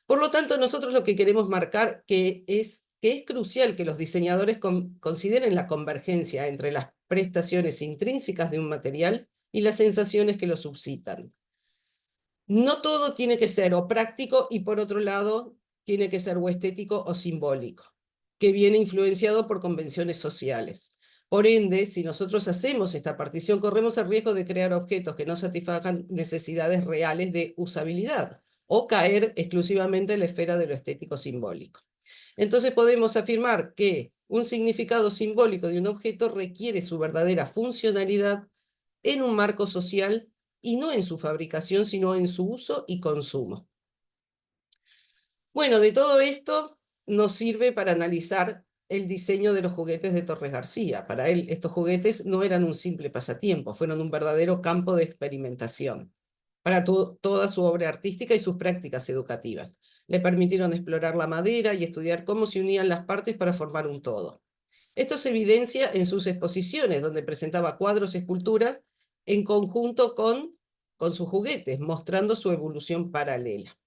Por lo tanto, nosotros lo que queremos marcar que es crucial que los diseñadores consideren la convergencia entre las prestaciones intrínsecas de un material y las sensaciones que lo suscitan. No todo tiene que ser o práctico y por otro lado tiene que ser o estético o simbólico, que viene influenciado por convenciones sociales. Por ende, si nosotros hacemos esta partición, corremos el riesgo de crear objetos que no satisfagan necesidades reales de usabilidad o caer exclusivamente en la esfera de lo estético simbólico. Entonces podemos afirmar que un significado simbólico de un objeto requiere su verdadera funcionalidad en un marco social y no en su fabricación, sino en su uso y consumo. Bueno, de todo esto nos sirve para analizar el diseño de los juguetes de Torres García. Para él, estos juguetes no eran un simple pasatiempo, fueron un verdadero campo de experimentación para toda su obra artística y sus prácticas educativas. Le permitieron explorar la madera y estudiar cómo se unían las partes para formar un todo. Esto se evidencia en sus exposiciones, donde presentaba cuadros y esculturas en conjunto con sus juguetes, mostrando su evolución paralela.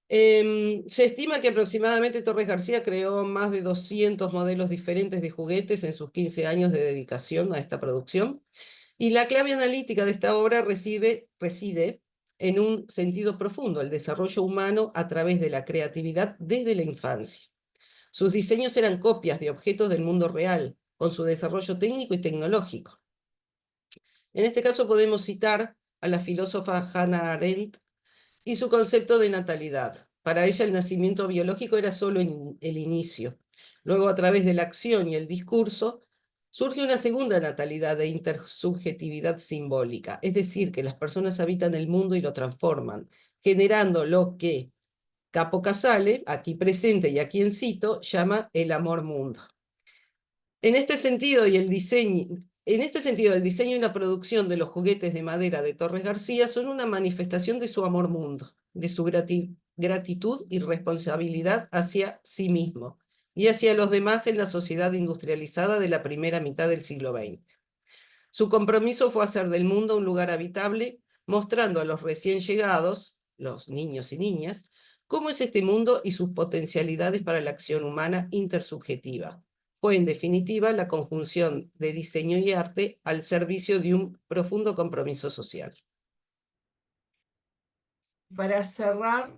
Se estima que aproximadamente Torres García creó más de 200 modelos diferentes de juguetes en sus 15 años de dedicación a esta producción, y la clave analítica de esta obra reside en un sentido profundo, el desarrollo humano a través de la creatividad desde la infancia. Sus diseños eran copias de objetos del mundo real, con su desarrollo técnico y tecnológico. En este caso podemos citar a la filósofa Hannah Arendt y su concepto de natalidad. Para ella el nacimiento biológico era solo el inicio. Luego, a través de la acción y el discurso, surge una segunda natalidad de intersubjetividad simbólica, es decir, que las personas habitan el mundo y lo transforman, generando lo que Capo Casale, aquí presente y a quien cito, llama el amor mundo. En este sentido, el diseño y la producción de los juguetes de madera de Torres García son una manifestación de su amor mundo, de su gratitud y responsabilidad hacia sí mismo y hacia los demás en la sociedad industrializada de la primera mitad del siglo XX. Su compromiso fue hacer del mundo un lugar habitable, mostrando a los recién llegados, los niños y niñas, cómo es este mundo y sus potencialidades para la acción humana intersubjetiva. Fue, en definitiva, la conjunción de diseño y arte al servicio de un profundo compromiso social. Para cerrar,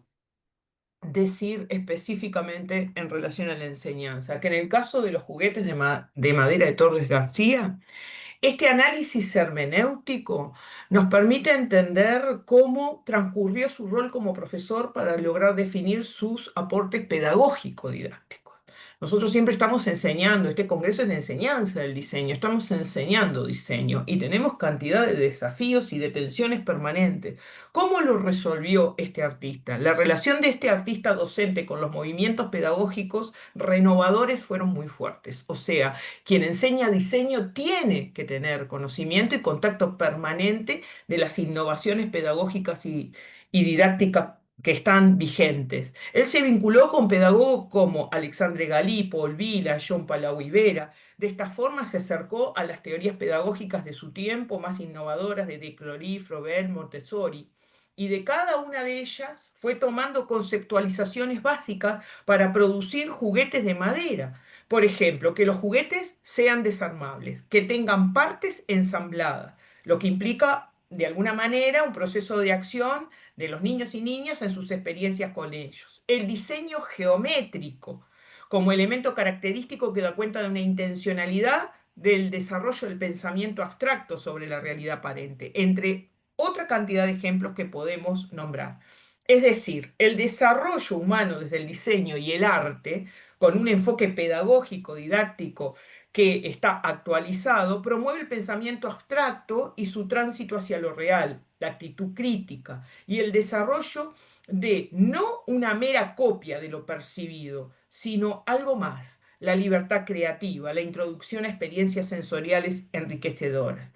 decir específicamente en relación a la enseñanza, que en el caso de los juguetes de madera de Torres García, este análisis hermenéutico nos permite entender cómo transcurrió su rol como profesor para lograr definir sus aportes pedagógico-didácticos. Nosotros siempre estamos enseñando, este congreso es de enseñanza del diseño, estamos enseñando diseño y tenemos cantidad de desafíos y de tensiones permanentes. ¿Cómo lo resolvió este artista? La relación de este artista docente con los movimientos pedagógicos renovadores fueron muy fuertes. O sea, quien enseña diseño tiene que tener conocimiento y contacto permanente de las innovaciones pedagógicas y didácticas que están vigentes. Él se vinculó con pedagogos como Alexandre Galí, Paul Vila, John Palau Ibera. De esta forma se acercó a las teorías pedagógicas de su tiempo, más innovadoras, de Cloris, Froben, Montessori. Y de cada una de ellas fue tomando conceptualizaciones básicas para producir juguetes de madera. Por ejemplo, que los juguetes sean desarmables, que tengan partes ensambladas, lo que implica de alguna manera un proceso de acción de los niños y niñas en sus experiencias con ellos. El diseño geométrico como elemento característico que da cuenta de una intencionalidad del desarrollo del pensamiento abstracto sobre la realidad aparente, entre otra cantidad de ejemplos que podemos nombrar. Es decir, el desarrollo humano desde el diseño y el arte, con un enfoque pedagógico, didáctico, que está actualizado, promueve el pensamiento abstracto y su tránsito hacia lo real, la actitud crítica y el desarrollo de no una mera copia de lo percibido, sino algo más, la libertad creativa, la introducción a experiencias sensoriales enriquecedoras.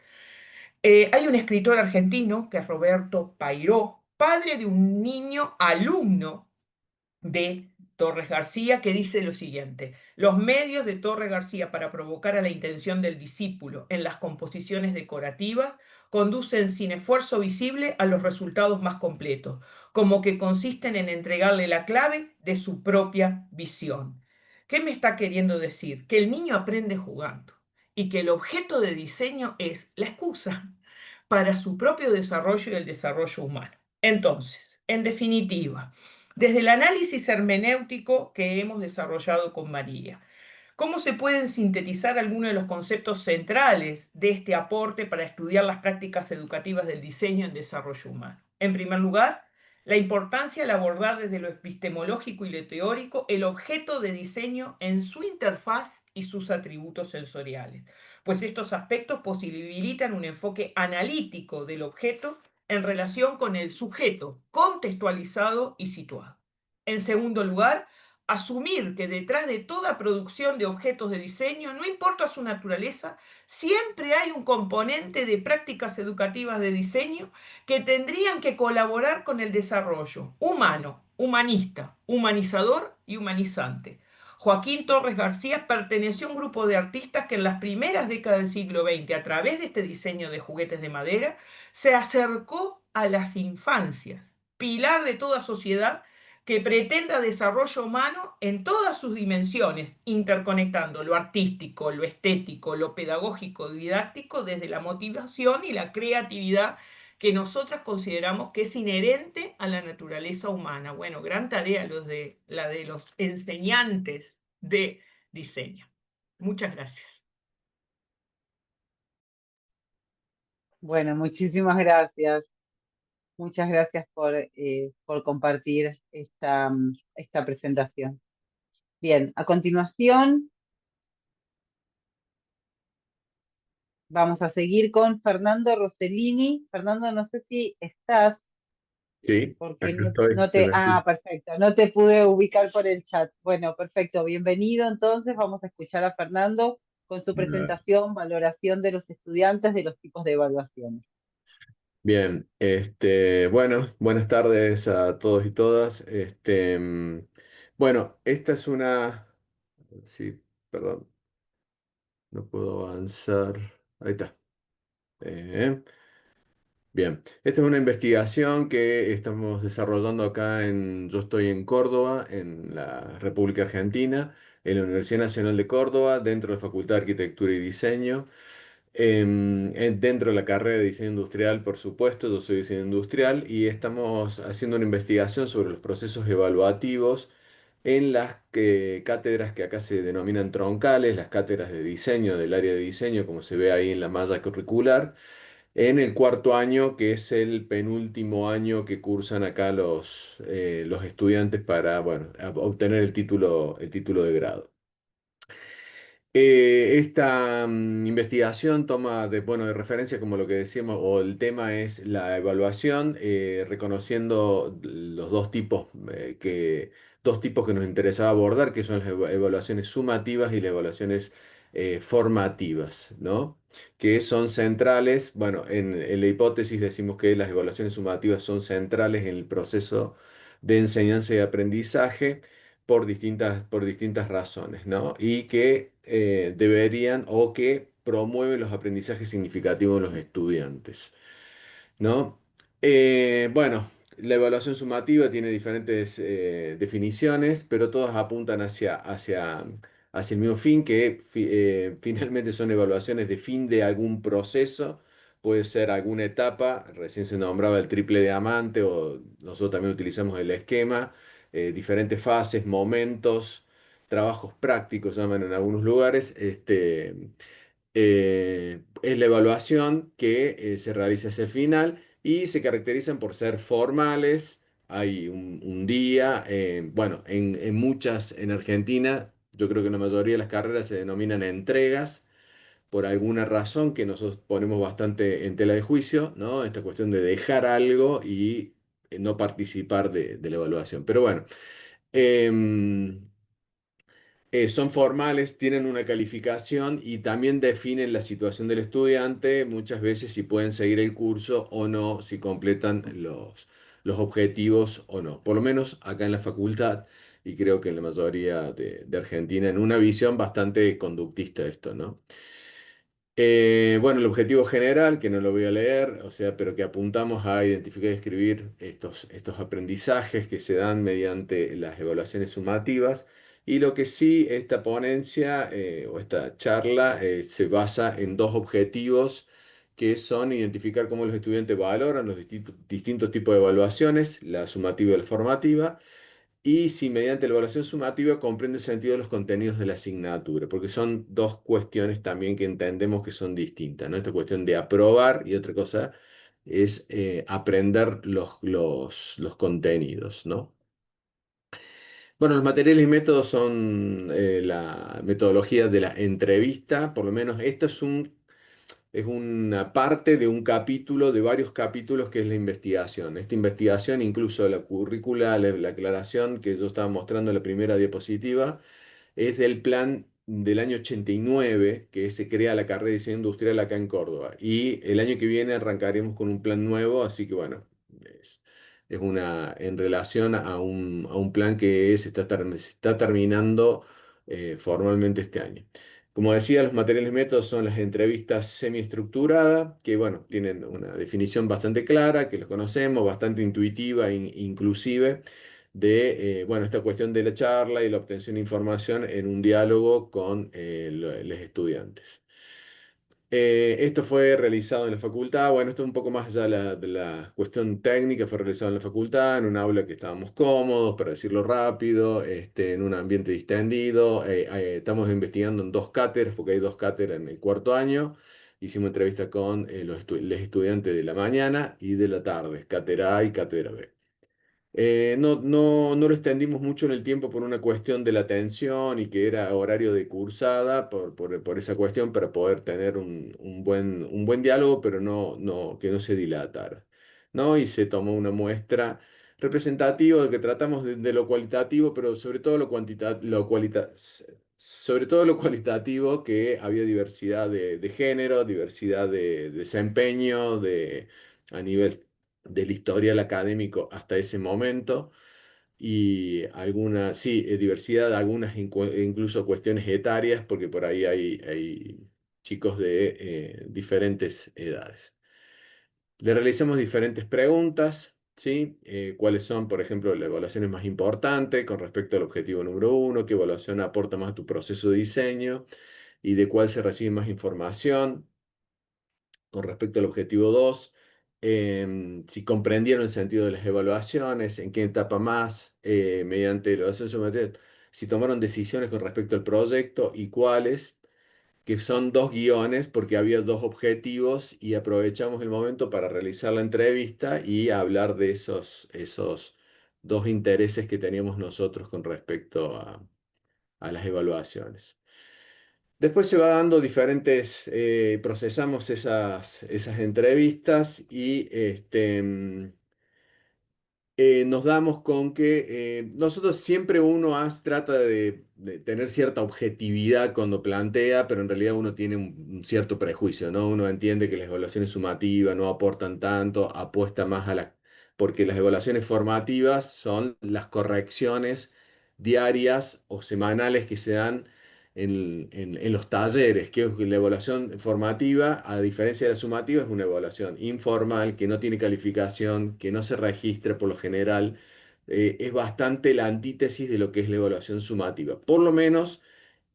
Hay un escritor argentino, que es Roberto Pairó, padre de un niño alumno de Torres García, que dice lo siguiente: los medios de Torres García para provocar a la intención del discípulo en las composiciones decorativas conducen sin esfuerzo visible a los resultados más completos, como que consisten en entregarle la clave de su propia visión. ¿Qué me está queriendo decir? Que el niño aprende jugando y que el objeto de diseño es la excusa para su propio desarrollo y el desarrollo humano. Entonces, en definitiva, desde el análisis hermenéutico que hemos desarrollado con María, ¿cómo se pueden sintetizar algunos de los conceptos centrales de este aporte para estudiar las prácticas educativas del diseño en desarrollo humano? En primer lugar, la importancia de abordar desde lo epistemológico y lo teórico el objeto de diseño en su interfaz y sus atributos sensoriales, pues estos aspectos posibilitan un enfoque analítico del objeto en relación con el sujeto, contextualizado y situado. En segundo lugar, asumir que detrás de toda producción de objetos de diseño, no importa su naturaleza, siempre hay un componente de prácticas educativas de diseño que tendrían que colaborar con el desarrollo humano, humanista, humanizador y humanizante. Joaquín Torres García perteneció a un grupo de artistas que en las primeras décadas del siglo XX, a través de este diseño de juguetes de madera, se acercó a las infancias, pilar de toda sociedad que pretenda desarrollo humano en todas sus dimensiones, interconectando lo artístico, lo estético, lo pedagógico, didáctico, desde la motivación y la creatividad que nosotras consideramos que es inherente a la naturaleza humana. Bueno, gran tarea la de los enseñantes de diseño. Muchas gracias. Bueno, muchísimas gracias. Muchas gracias por compartir esta presentación. Bien, a continuación vamos a seguir con Fernando Rossellini. Fernando, no sé si estás, Sí, porque acá estoy. perfecto, no te pude ubicar por el chat. Bueno, perfecto, bienvenido. Entonces vamos a escuchar a Fernando con su presentación, valoración de los estudiantes de los tipos de evaluaciones. Bien, bueno, buenas tardes a todos y todas. Bueno, esta es una, sí, perdón, no puedo avanzar. Ahí está. Eh, Bien, esta es una investigación que estamos desarrollando acá yo estoy en Córdoba, en la República Argentina, en la Universidad Nacional de Córdoba, dentro de la Facultad de Arquitectura y Diseño. Dentro de la carrera de diseño industrial, por supuesto, yo soy diseño industrial y estamos haciendo una investigación sobre los procesos evaluativos en las cátedras que acá se denominan troncales, las cátedras de diseño del área de diseño, como se ve ahí en la malla curricular, en el cuarto año, que es el penúltimo año que cursan acá los estudiantes para, bueno, obtener el título de grado. Esta investigación toma bueno, de referencia, como lo que decíamos, o el tema es la evaluación, reconociendo los dos tipos que nos interesaba abordar, que son las evaluaciones sumativas y las evaluaciones formativas, ¿no? Que son centrales. Bueno, en la hipótesis decimos que las evaluaciones sumativas son centrales en el proceso de enseñanza y aprendizaje por distintas razones, ¿no? Y que deberían o que promueven los aprendizajes significativos en los estudiantes, ¿no? Bueno, la evaluación sumativa tiene diferentes definiciones, pero todas apuntan hacia el mismo fin, que finalmente son evaluaciones de fin de algún proceso. Puede ser alguna etapa, recién se nombraba el triple diamante, o nosotros también utilizamos el esquema, diferentes fases, momentos, trabajos prácticos, llaman en algunos lugares, Es la evaluación que se realiza hacia el final y se caracterizan por ser formales. Hay un día, bueno, en Argentina, yo creo que en la mayoría de las carreras se denominan entregas por alguna razón que nosotros ponemos bastante en tela de juicio, ¿no? Esta cuestión de dejar algo y no participar de la evaluación. Pero bueno, em, son formales, tienen una calificación y también definen la situación del estudiante, muchas veces si pueden seguir el curso o no, si completan los objetivos o no. Por lo menos acá en la facultad y creo que en la mayoría de Argentina, en una visión bastante conductista de esto, ¿no? Bueno, el objetivo general, que no lo voy a leer, o sea, pero que apuntamos a identificar y escribir estos aprendizajes que se dan mediante las evaluaciones sumativas. Y lo que sí, esta ponencia o esta charla se basa en dos objetivos que son identificar cómo los estudiantes valoran los distintos tipos de evaluaciones, la sumativa y la formativa, y si mediante la evaluación sumativa comprende el sentido de los contenidos de la asignatura, porque son dos cuestiones también que entendemos que son distintas, ¿no? Esta cuestión de aprobar y otra cosa es aprender los contenidos, ¿no? Bueno, los materiales y métodos son la metodología de la entrevista, por lo menos esto es una parte de un capítulo, de varios capítulos que es la investigación. Esta investigación, incluso la currícula, la aclaración que yo estaba mostrando en la primera diapositiva, es del plan del año 89 que se crea la carrera de diseño industrial acá en Córdoba. Y el año que viene arrancaremos con un plan nuevo, así que bueno, es una en relación a un plan que se está terminando formalmente este año. Como decía, los materiales y métodos son las entrevistas semiestructuradas, que bueno, tienen una definición bastante clara, que los conocemos, bastante intuitiva e inclusive, de bueno, esta cuestión de la charla y la obtención de información en un diálogo con los estudiantes. Esto fue realizado en la facultad, bueno, esto es un poco más allá de la cuestión técnica, fue realizado en la facultad, en un aula que estábamos cómodos, para decirlo rápido, en un ambiente distendido. Estamos investigando en dos cátedras, porque hay dos cátedras en el cuarto año. Hicimos entrevista con los estudiantes de la mañana y de la tarde, cátedra A y cátedra B. No lo extendimos mucho en el tiempo por una cuestión de la atención y que era horario de cursada, por esa cuestión, para poder tener un buen diálogo, pero que no se dilatara, ¿no? Y se tomó una muestra representativa de que tratamos de lo cualitativo, pero sobre todo sobre todo lo cualitativo, que había diversidad de género, diversidad de desempeño, a nivel del historial académico hasta ese momento y alguna, sí, diversidad, algunas incluso cuestiones etarias, porque por ahí hay chicos de diferentes edades. Le realizamos diferentes preguntas, ¿sí? ¿Cuáles son, por ejemplo, las evaluaciones más importantes con respecto al objetivo número uno? ¿Qué evaluación aporta más a tu proceso de diseño? ¿Y de cuál se recibe más información? Con respecto al objetivo 2, si comprendieron el sentido de las evaluaciones, en qué etapa más, mediante la evaluación sometida, si tomaron decisiones con respecto al proyecto y cuáles, que son dos guiones porque había dos objetivos y aprovechamos el momento para realizar la entrevista y hablar de esos dos intereses que teníamos nosotros con respecto a las evaluaciones. Después se va dando diferentes, procesamos esas entrevistas y nos damos con que nosotros siempre trata de tener cierta objetividad cuando plantea, pero en realidad uno tiene un cierto prejuicio, ¿no? Uno entiende que las evaluaciones sumativas no aportan tanto, apuesta más porque las evaluaciones formativas son las correcciones diarias o semanales que se dan en los talleres, que es la evaluación formativa, a diferencia de la sumativa, es una evaluación informal, que no tiene calificación, que no se registra por lo general. Es bastante la antítesis de lo que es la evaluación sumativa, por lo menos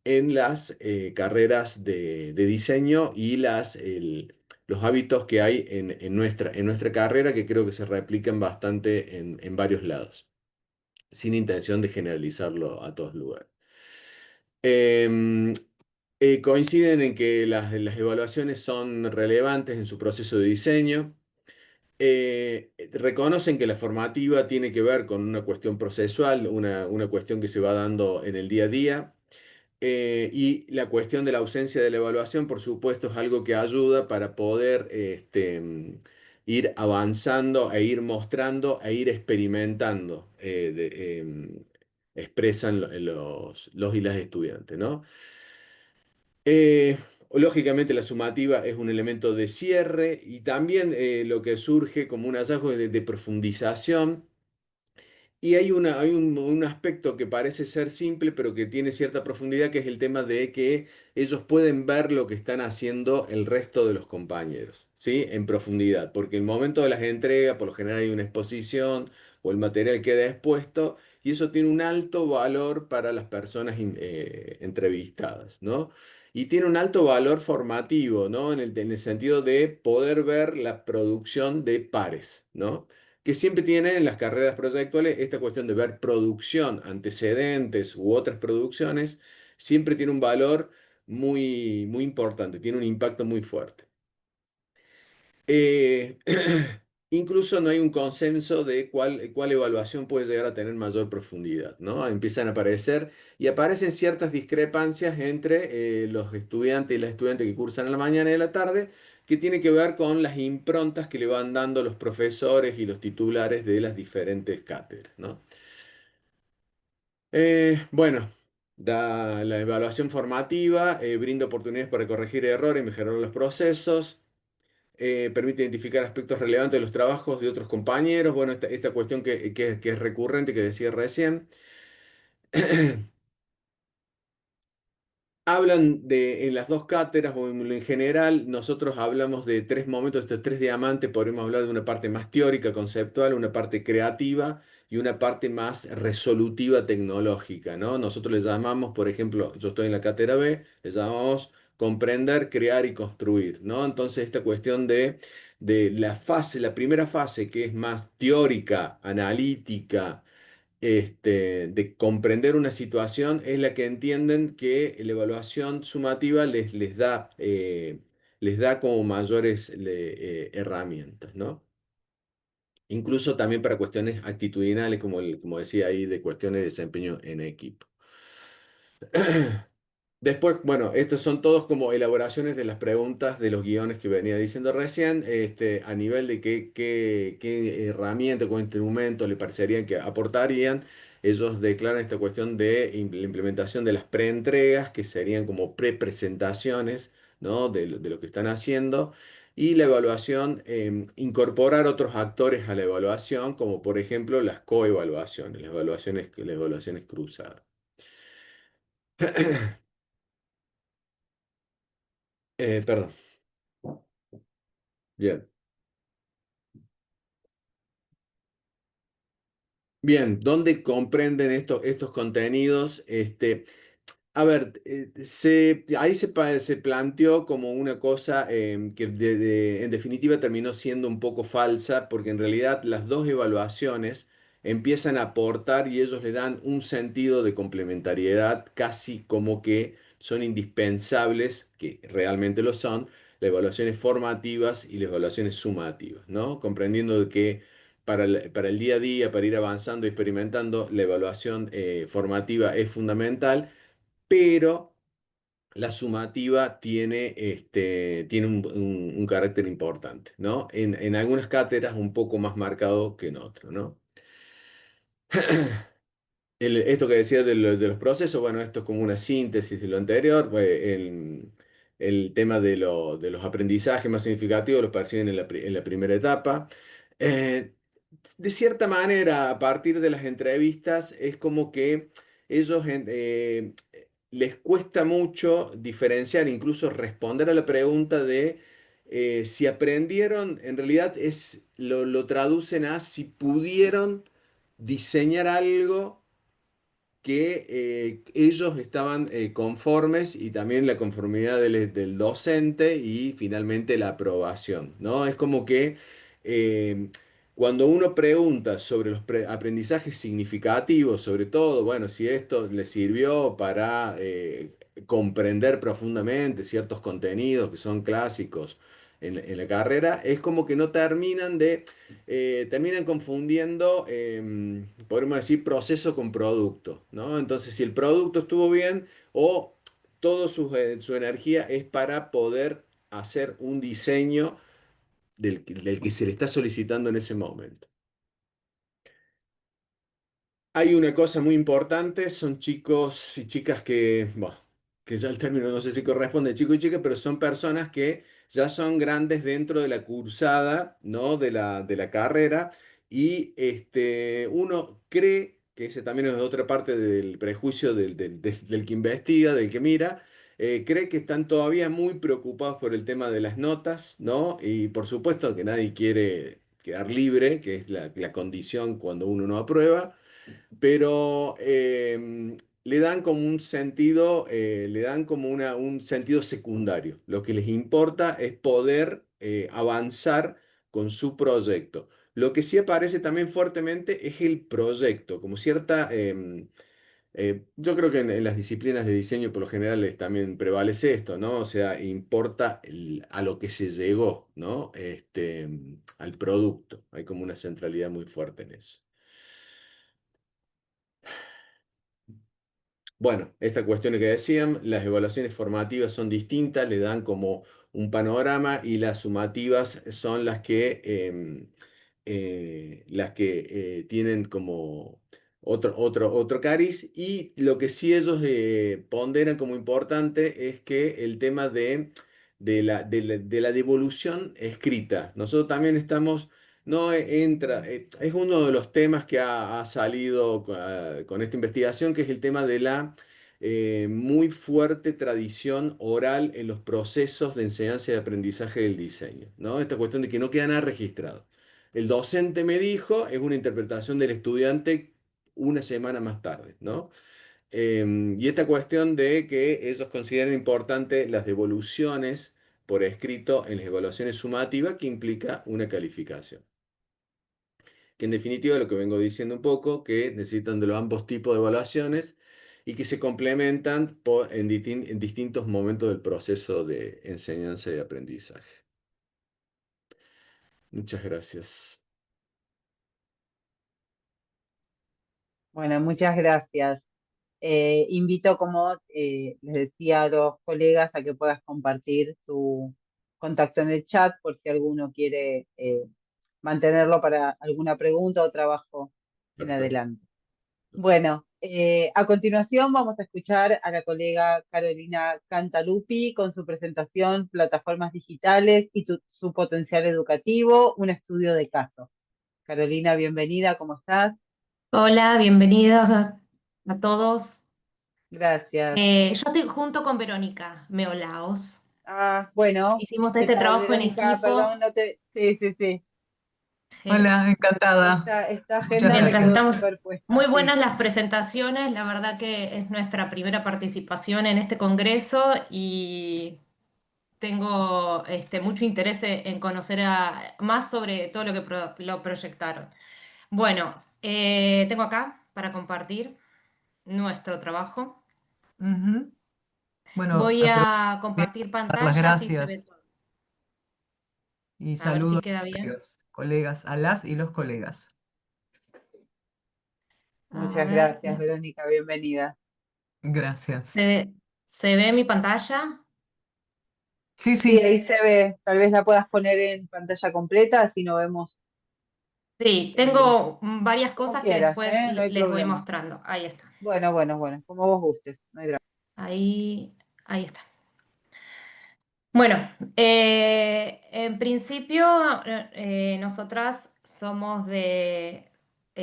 en las carreras de diseño y los hábitos que hay en nuestra carrera, que creo que se replican bastante en varios lados, sin intención de generalizarlo a todos lugares. Em, Coinciden en que las evaluaciones son relevantes en su proceso de diseño. Reconocen que la formativa tiene que ver con una cuestión procesual, una cuestión que se va dando en el día a día. Y la cuestión de la ausencia de la evaluación, por supuesto, es algo que ayuda para poder ir avanzando e ir mostrando e ir experimentando, expresan los y las estudiantes, ¿no? Eh, Lógicamente la sumativa es un elemento de cierre y también lo que surge como un hallazgo de profundización. Y hay un aspecto que parece ser simple, pero que tiene cierta profundidad, que es el tema de que ellos pueden ver lo que están haciendo el resto de los compañeros, ¿sí? En profundidad, porque en el momento de las entregas, por lo general hay una exposición o el material queda expuesto, y eso tiene un alto valor para las personas entrevistadas, ¿no? Y tiene un alto valor formativo, ¿no? En el sentido de poder ver la producción de pares, ¿no? Que siempre tiene en las carreras proyectuales esta cuestión de ver producción, antecedentes u otras producciones, siempre tiene un valor muy importante, tiene un impacto muy fuerte. Eh, Incluso no hay un consenso de cuál evaluación puede llegar a tener mayor profundidad, ¿no? Empiezan a aparecer y aparecen ciertas discrepancias entre los estudiantes y las estudiantes que cursan en la mañana y en la tarde, que tiene que ver con las improntas que le van dando los profesores y los titulares de las diferentes cátedras, ¿no? Bueno, la evaluación formativa brinda oportunidades para corregir errores y mejorar los procesos. Permite identificar aspectos relevantes de los trabajos de otros compañeros. Bueno, esta cuestión que es recurrente, que decía recién. Hablan en las dos cátedras o en general, nosotros hablamos de tres momentos, estos tres diamantes, podemos hablar de una parte más teórica, conceptual, una parte creativa y una parte más resolutiva tecnológica, ¿no? Nosotros le llamamos, por ejemplo, yo estoy en la cátedra B, le llamamos comprender, crear y construir, ¿no? Entonces esta cuestión de la primera fase que es más teórica, analítica, de comprender una situación es la que entienden que la evaluación sumativa les da como mayores herramientas, ¿no? Incluso también para cuestiones actitudinales, como decía ahí, de cuestiones de desempeño en equipo. Después, bueno, estos son todos como elaboraciones de las preguntas de los guiones que venía diciendo recién, a nivel de qué herramientas, qué instrumentos le parecerían que aportarían. Ellos declaran esta cuestión de la implementación de las preentregas, que serían como prepresentaciones, ¿no? De lo que están haciendo. Y la evaluación, incorporar otros actores a la evaluación, como por ejemplo las coevaluaciones, las evaluaciones cruzadas. Perdón. Bien. Bien, ¿dónde comprenden estos contenidos? A ver, ahí se planteó como una cosa que en definitiva terminó siendo un poco falsa, porque en realidad las dos evaluaciones empiezan a aportar y ellos le dan un sentido de complementariedad, casi como que son indispensables, que realmente lo son, las evaluaciones formativas y las evaluaciones sumativas, ¿no? Comprendiendo de que para el día a día, para ir avanzando y experimentando, la evaluación formativa es fundamental, pero la sumativa tiene un carácter importante, ¿no? En algunas cátedras un poco más marcado que en otras, ¿no? Esto que decía de los procesos, bueno, esto es como una síntesis de lo anterior. El tema de los aprendizajes más significativos los persiguen en la primera etapa. Eh, de cierta manera, a partir de las entrevistas, es como que ellos les cuesta mucho diferenciar, incluso responder a la pregunta de si aprendieron, en realidad lo traducen a si pudieron diseñar algo que ellos estaban conformes, y también la conformidad del docente y finalmente la aprobación, ¿no? Es como que eh, cuando uno pregunta sobre los aprendizajes significativos, sobre todo, bueno, si esto le sirvió para comprender profundamente ciertos contenidos que son clásicos en la carrera, es como que no terminan confundiendo, podemos decir, proceso con producto, ¿no? Entonces, si el producto estuvo bien o toda su energía es para poder hacer un diseño del que se le está solicitando en ese momento. Hay una cosa muy importante, son chicos y chicas que, bueno, que ya el término no sé si corresponde, chico y chica, pero son personas que ya son grandes dentro de la cursada, ¿no? De la carrera, y uno cree, que ese también es otra parte del prejuicio del que investiga, del que mira, cree que están todavía muy preocupados por el tema de las notas, ¿no? Y por supuesto que nadie quiere quedar libre, que es la condición cuando uno no aprueba, pero le dan como un sentido, le dan como un sentido secundario. Lo que les importa es poder avanzar con su proyecto. Lo que sí aparece también fuertemente es el proyecto, como cierta, yo creo que en las disciplinas de diseño por lo general también prevalece esto, ¿no? O sea, importa a lo que se llegó, ¿no? Al producto. Hay como una centralidad muy fuerte en eso. Bueno, esta cuestión que decían, las evaluaciones formativas son distintas, le dan como un panorama, y las sumativas son las que tienen como otro cariz, y lo que sí ellos ponderan como importante es que el tema de la devolución escrita. Nosotros también estamos. No entra, es uno de los temas que ha salido con esta investigación, que es el tema de la muy fuerte tradición oral en los procesos de enseñanza y aprendizaje del diseño, ¿no? Esta cuestión de que no queda nada registrado. El docente me dijo, es una interpretación del estudiante una semana más tarde, ¿no? Y esta cuestión de que ellos consideran importante las devoluciones por escrito en las evaluaciones sumativas, que implica una calificación. Que en definitiva lo que vengo diciendo un poco, que necesitan de los ambos tipos de evaluaciones y que se complementan en distintos momentos del proceso de enseñanza y aprendizaje. Muchas gracias. Bueno, muchas gracias. Invito, como les decía a los colegas, a que puedas compartir tu contacto en el chat por si alguno quiere mantenerlo para alguna pregunta o trabajo en Perfecto. adelante. Bueno, a continuación vamos a escuchar a la colega Carolina Cantalupi con su presentación Plataformas Digitales y su potencial educativo, un estudio de caso. Carolina, bienvenida, ¿cómo estás? Hola, bienvenidos a todos. Gracias. Yo estoy junto con Verónica Meolaos. Bueno, Hicimos ¿qué este tal, trabajo en Verónica? Perdón, equipo. no te... Sí, sí, sí. Hola, encantada. Esta Muchas agenda me Mientras quedó gracias. estamos superpuesta, muy sí. buenas las presentaciones, la verdad que es nuestra primera participación en este congreso y tengo mucho interés en conocer más sobre todo lo que lo proyectaron. Bueno, tengo acá para compartir nuestro trabajo. Ujú. Bueno, Voy aprovecho a también compartir para dar las pantalla, así se ve gracias todo. y A ver saludo si a queda bien. varios colegas, a las y los colegas. A Muchas ver, gracias, Verónica, bienvenida. Gracias. ¿se ve mi pantalla? Sí, Sí, sí. ahí se ve, tal vez la puedas poner en pantalla completa, así no vemos Sí, tengo varias como cosas que quieras, después no hay les voy problema. mostrando. Ahí está. Bueno, como vos gustes, no hay drama. Ahí está. Bueno, en principio nosotras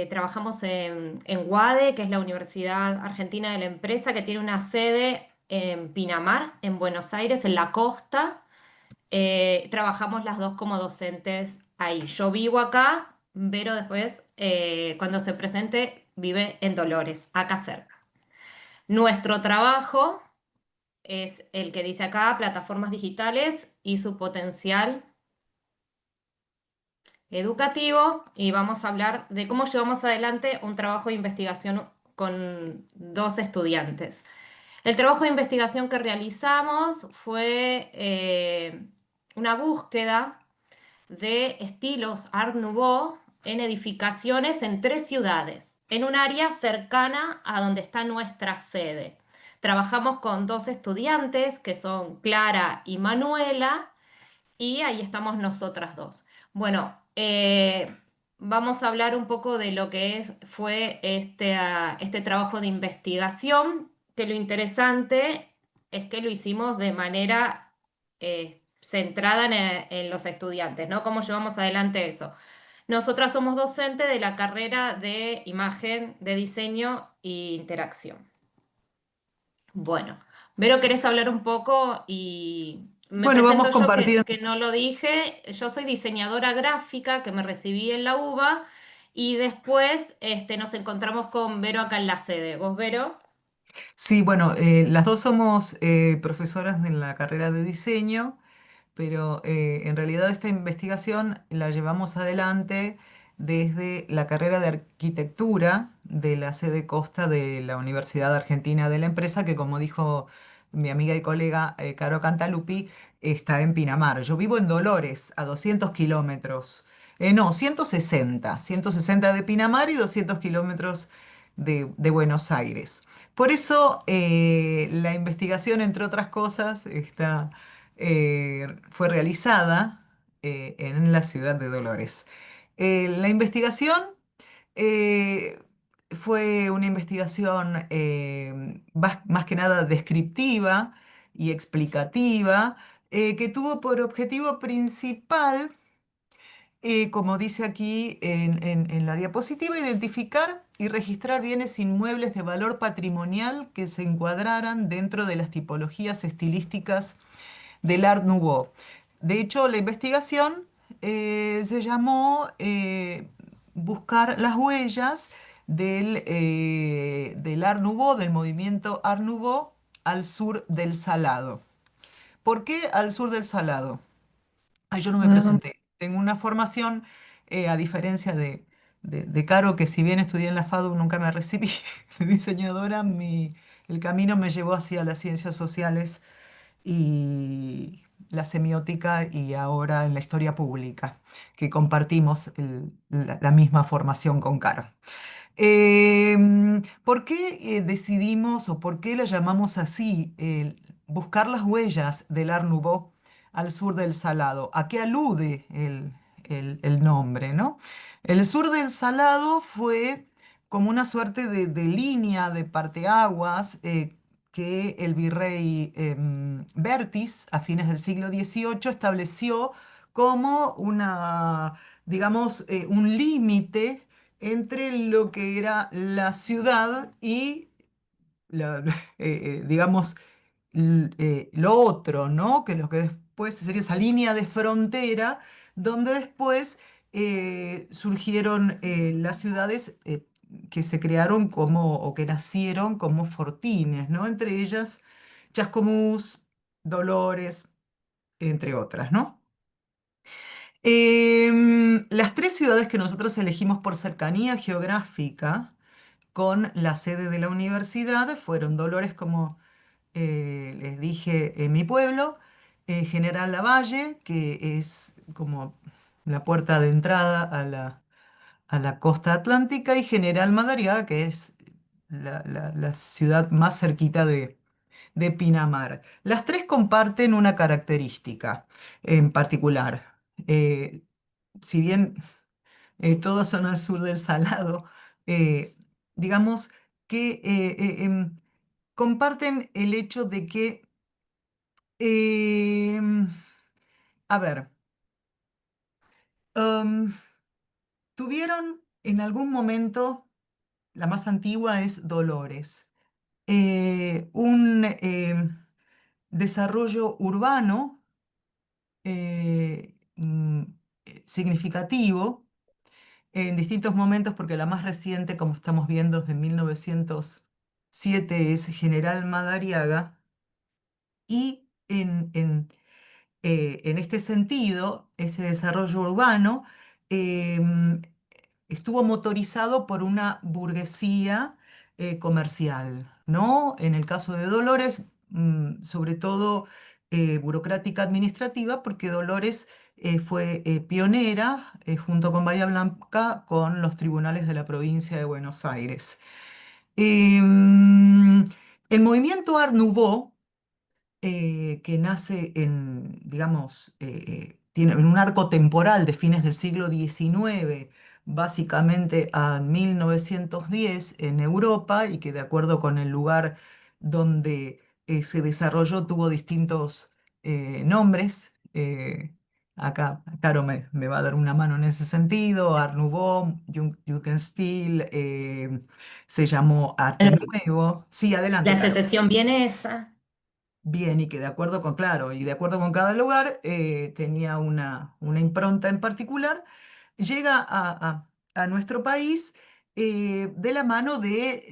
trabajamos en UADE, que es la Universidad Argentina de la Empresa, que tiene una sede en Pinamar, en Buenos Aires, en la costa. Trabajamos las dos como docentes ahí. Yo vivo acá, Vero después, cuando se presente, vive en Dolores, acá cerca. Nuestro trabajo es el que dice acá, plataformas digitales y su potencial educativo, y vamos a hablar de cómo llevamos adelante un trabajo de investigación con dos estudiantes. El trabajo de investigación que realizamos fue una búsqueda de estilos Art Nouveau en edificaciones en 3 ciudades, en un área cercana a donde está nuestra sede. Trabajamos con 2 estudiantes, que son Clara y Manuela, y ahí estamos nosotras dos. Bueno, vamos a hablar un poco de lo que fue este trabajo de investigación, que lo interesante es que lo hicimos de manera centrada en los estudiantes, ¿no? ¿Cómo llevamos adelante eso? Nosotras somos docentes de la carrera de imagen, de diseño e interacción. Bueno, Vero, ¿querés hablar un poco? Y me Bueno, vamos presento yo, compartiendo. que no lo dije. Yo soy diseñadora gráfica, que me recibí en la UBA, y después nos encontramos con Vero acá en la sede. ¿Vos, Vero? Sí, bueno, las dos somos profesoras en la carrera de diseño, pero en realidad esta investigación la llevamos adelante desde la carrera de arquitectura de la sede Costa de la Universidad Argentina de la Empresa, que como dijo mi amiga y colega Caro Cantalupi, está en Pinamar. Yo vivo en Dolores, a 200 kilómetros. No, 160 de Pinamar y 200 kilómetros de Buenos Aires. Por eso la investigación, entre otras cosas, fue realizada en la ciudad de Dolores. La investigación eh, fue una investigación más que nada descriptiva y explicativa, que tuvo por objetivo principal, como dice aquí en la diapositiva, identificar y registrar bienes inmuebles de valor patrimonial que se encuadraran dentro de las tipologías estilísticas del Art Nouveau. De hecho, la investigación se llamó Buscar las huellas del Art Nouveau, del movimiento Art Nouveau al sur del Salado. ¿Por qué al sur del Salado? Ay, yo no me presenté. Tengo una formación, a diferencia de Caro, que si bien estudié en la FADU, nunca me recibí de diseñadora, el camino me llevó hacia las ciencias sociales y la semiótica y ahora en la historia pública, que compartimos la misma formación con Caro. ¿Por qué decidimos o por qué la llamamos así, buscar las huellas del Art Nouveau al sur del Salado? ¿A qué alude el nombre, ¿no? El sur del Salado fue como una suerte de línea de parteaguas que el virrey Bertis, a fines del siglo XVIII, estableció como digamos, un límite entre lo que era la ciudad y, digamos, lo otro, ¿no? Que lo que después sería esa línea de frontera, donde después surgieron las ciudades que se crearon como, o que nacieron como fortines, ¿no? Entre ellas Chascomús, Dolores, entre otras, ¿no? Las 3 ciudades que nosotros elegimos por cercanía geográfica con la sede de la universidad fueron Dolores, como les dije, en mi pueblo, General Lavalle, que es como la puerta de entrada a la costa atlántica, y General Madariaga, que es la ciudad más cerquita de Pinamar. Las 3 comparten una característica en particular. Si bien todos son al sur del Salado, eh, digamos que comparten el hecho de que, em, a ver, em, tuvieron en algún momento, la más antigua es Dolores, un desarrollo urbano significativo en distintos momentos, porque la más reciente, como estamos viendo, desde 1907, es General Madariaga, y en este sentido, ese desarrollo urbano estuvo motorizado por una burguesía comercial, ¿no? En el caso de Dolores, sobre todo burocrática administrativa, porque Dolores fue pionera junto con Bahía Blanca con los tribunales de la provincia de Buenos Aires. El movimiento Art Nouveau, que nace en, digamos, tiene en un arco temporal de fines del siglo XIX, básicamente a 1910 en Europa, y que de acuerdo con el lugar donde se desarrolló tuvo distintos nombres. Acá Caro me va a dar una mano en ese sentido. Art Nouveau, Jugendstil, se llamó Arte Nuevo. Sí, adelante, La Caro. secesión vienesa. Bien, y que de acuerdo con, claro, y de acuerdo con cada lugar, tenía una impronta en particular, llega a nuestro país de la mano de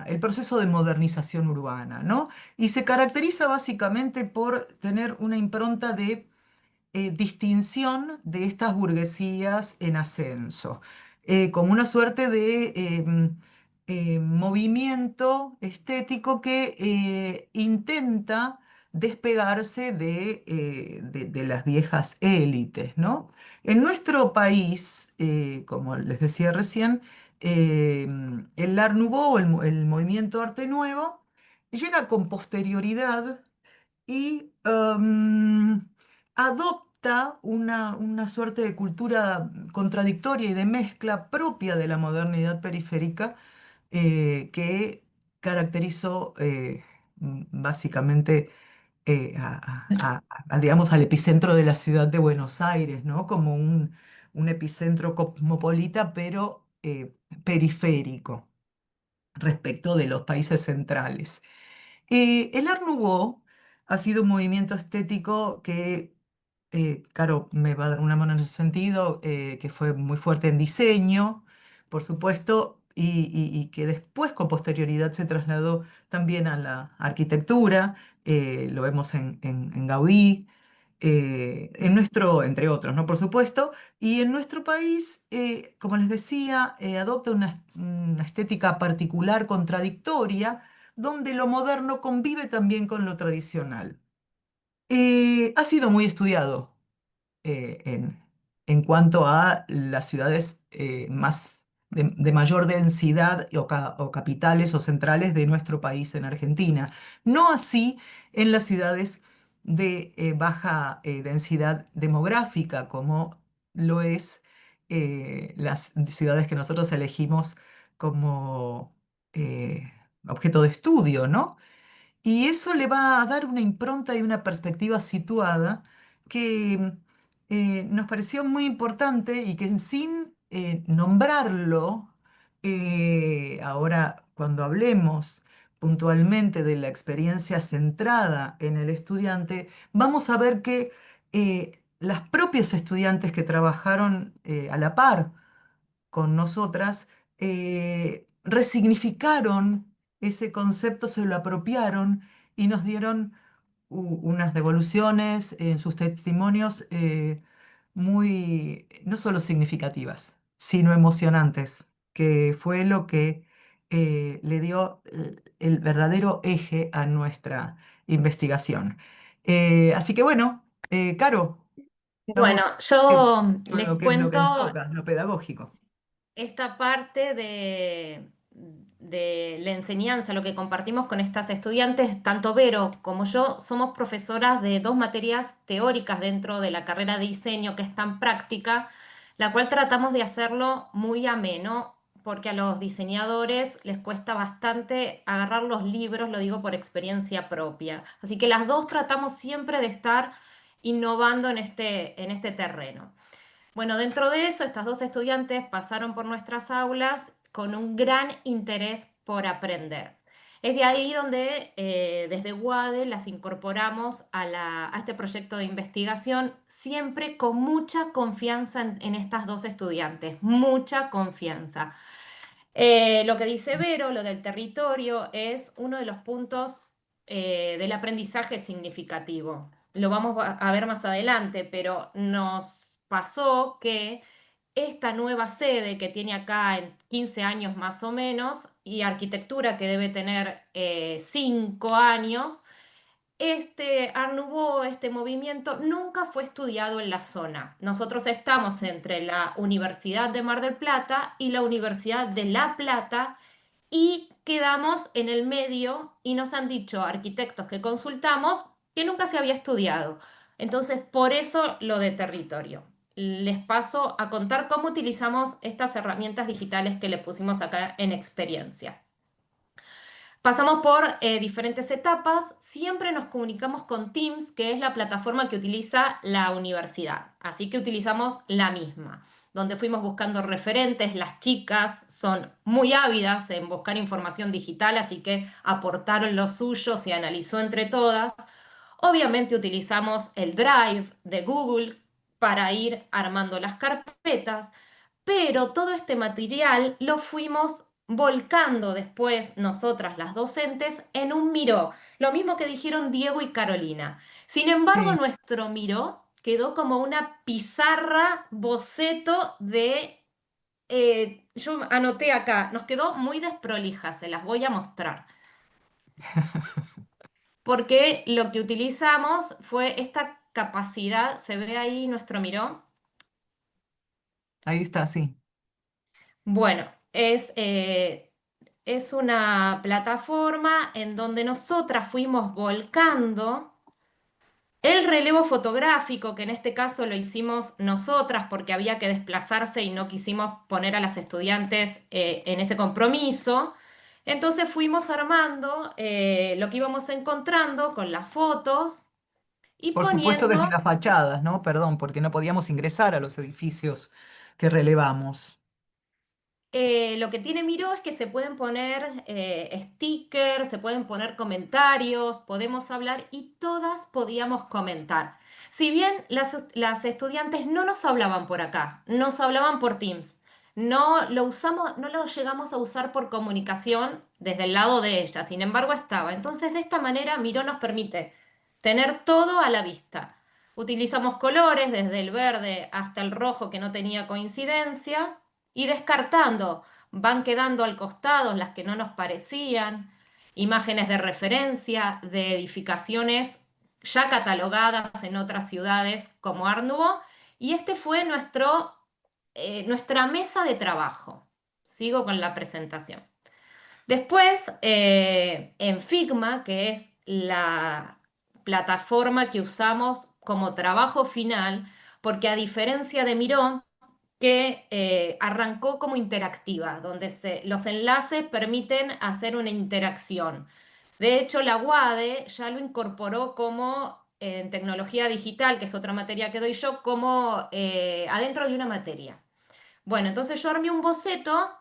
el proceso de modernización urbana, ¿no? Y se caracteriza básicamente por tener una impronta de distinción de estas burguesías en ascenso, como una suerte de movimiento estético que intenta despegarse de las viejas élites, ¿no? En nuestro país, como les decía recién, el Art Nouveau, el movimiento Arte Nuevo, llega con posterioridad y adopta una suerte de cultura contradictoria y de mezcla propia de la modernidad periférica que caracterizó básicamente digamos, al epicentro de la ciudad de Buenos Aires, ¿no? Como un epicentro cosmopolita, pero periférico respecto de los países centrales. El Art Nouveau ha sido un movimiento estético que, Caro me va a dar una mano en ese sentido, que fue muy fuerte en diseño, por supuesto, y que después con posterioridad se trasladó también a la arquitectura, lo vemos en Gaudí, entre otros, ¿no? Por supuesto, y en nuestro país, como les decía, adopta una estética particular, contradictoria, donde lo moderno convive también con lo tradicional. Ha sido muy estudiado eh, en, en cuanto a las ciudades más de mayor densidad o capitales o centrales de nuestro país en Argentina. No así en las ciudades de baja densidad demográfica, como lo es las ciudades que nosotros elegimos como objeto de estudio, ¿no? Y eso le va a dar una impronta y una perspectiva situada que nos pareció muy importante y que sin nombrarlo, ahora cuando hablemos puntualmente de la experiencia centrada en el estudiante, vamos a ver que las propias estudiantes que trabajaron a la par con nosotras, resignificaron ese concepto, se lo apropiaron y nos dieron unas devoluciones en sus testimonios muy, no solo significativas, sino emocionantes, que fue lo que le dio el verdadero eje a nuestra investigación. Así que bueno, Caro, vamos Bueno, con yo les lo que es lo que nos cuento toca, lo pedagógico. esta parte de la enseñanza, lo que compartimos con estas estudiantes, tanto Vero como yo somos profesoras de dos materias teóricas dentro de la carrera de diseño, que es tan práctica, la cual tratamos de hacerlo muy ameno, porque a los diseñadores les cuesta bastante agarrar los libros, lo digo por experiencia propia. Así que las dos tratamos siempre de estar innovando en este terreno. Bueno, dentro de eso, estas dos estudiantes pasaron por nuestras aulas con un gran interés por aprender. Es de ahí donde desde UADE las incorporamos a este proyecto de investigación, siempre con mucha confianza en estas dos estudiantes, mucha confianza. Lo que dice Vero, lo del territorio, es uno de los puntos del aprendizaje significativo. Lo vamos a ver más adelante, pero nos pasó que esta nueva sede que tiene acá en 15 años más o menos, y arquitectura que debe tener 5 años, este Art Nouveau, este movimiento, nunca fue estudiado en la zona. Nosotros estamos entre la Universidad de Mar del Plata y la Universidad de La Plata y quedamos en el medio y nos han dicho arquitectos que consultamos que nunca se había estudiado. Entonces, por eso lo de territorio. Les paso a contar cómo utilizamos estas herramientas digitales que le pusimos acá en experiencia. Pasamos por diferentes etapas, siempre nos comunicamos con Teams, que es la plataforma que utiliza la universidad, así que utilizamos la misma, donde fuimos buscando referentes, las chicas son muy ávidas en buscar información digital, así que aportaron lo suyo, se analizó entre todas. Obviamente utilizamos el Drive de Google para ir armando las carpetas, pero todo este material lo fuimos volcando después nosotras las docentes en un Miro, lo mismo que dijeron Diego y Carolina. Sin embargo, Sí, nuestro Miro quedó como una pizarra boceto de, yo anoté acá, nos quedó muy desprolija, se las voy a mostrar, porque lo que utilizamos fue esta capacidad, ¿se ve ahí nuestro Miro? ahí está, sí. Bueno, es una plataforma en donde nosotras fuimos volcando el relevo fotográfico, que en este caso lo hicimos nosotras porque había que desplazarse y no quisimos poner a las estudiantes en ese compromiso. Entonces fuimos armando lo que íbamos encontrando con las fotos y Por supuesto desde poniendo. las fachadas, ¿no? Perdón, porque no podíamos ingresar a los edificios que relevamos. Lo que tiene Miro es que se pueden poner stickers, se pueden poner comentarios, podemos hablar y todas podíamos comentar. Si bien las estudiantes no nos hablaban por acá, nos hablaban por Teams, no lo usamos, no lo llegamos a usar por comunicación desde el lado de ellas, sin embargo estaba. Entonces, de esta manera, Miro nos permite tener todo a la vista. Utilizamos colores desde el verde hasta el rojo que no tenía coincidencia y descartando, van quedando al costado las que no nos parecían, imágenes de referencia de edificaciones ya catalogadas en otras ciudades como Art Nouveau, y este fue nuestra mesa de trabajo. Sigo con la presentación. Después, en Figma, que es la plataforma que usamos como trabajo final, porque a diferencia de Miró, que arrancó como interactiva, donde los enlaces permiten hacer una interacción. De hecho, la UADE ya lo incorporó como en tecnología digital, que es otra materia que doy yo, como adentro de una materia. Bueno, entonces yo armé un boceto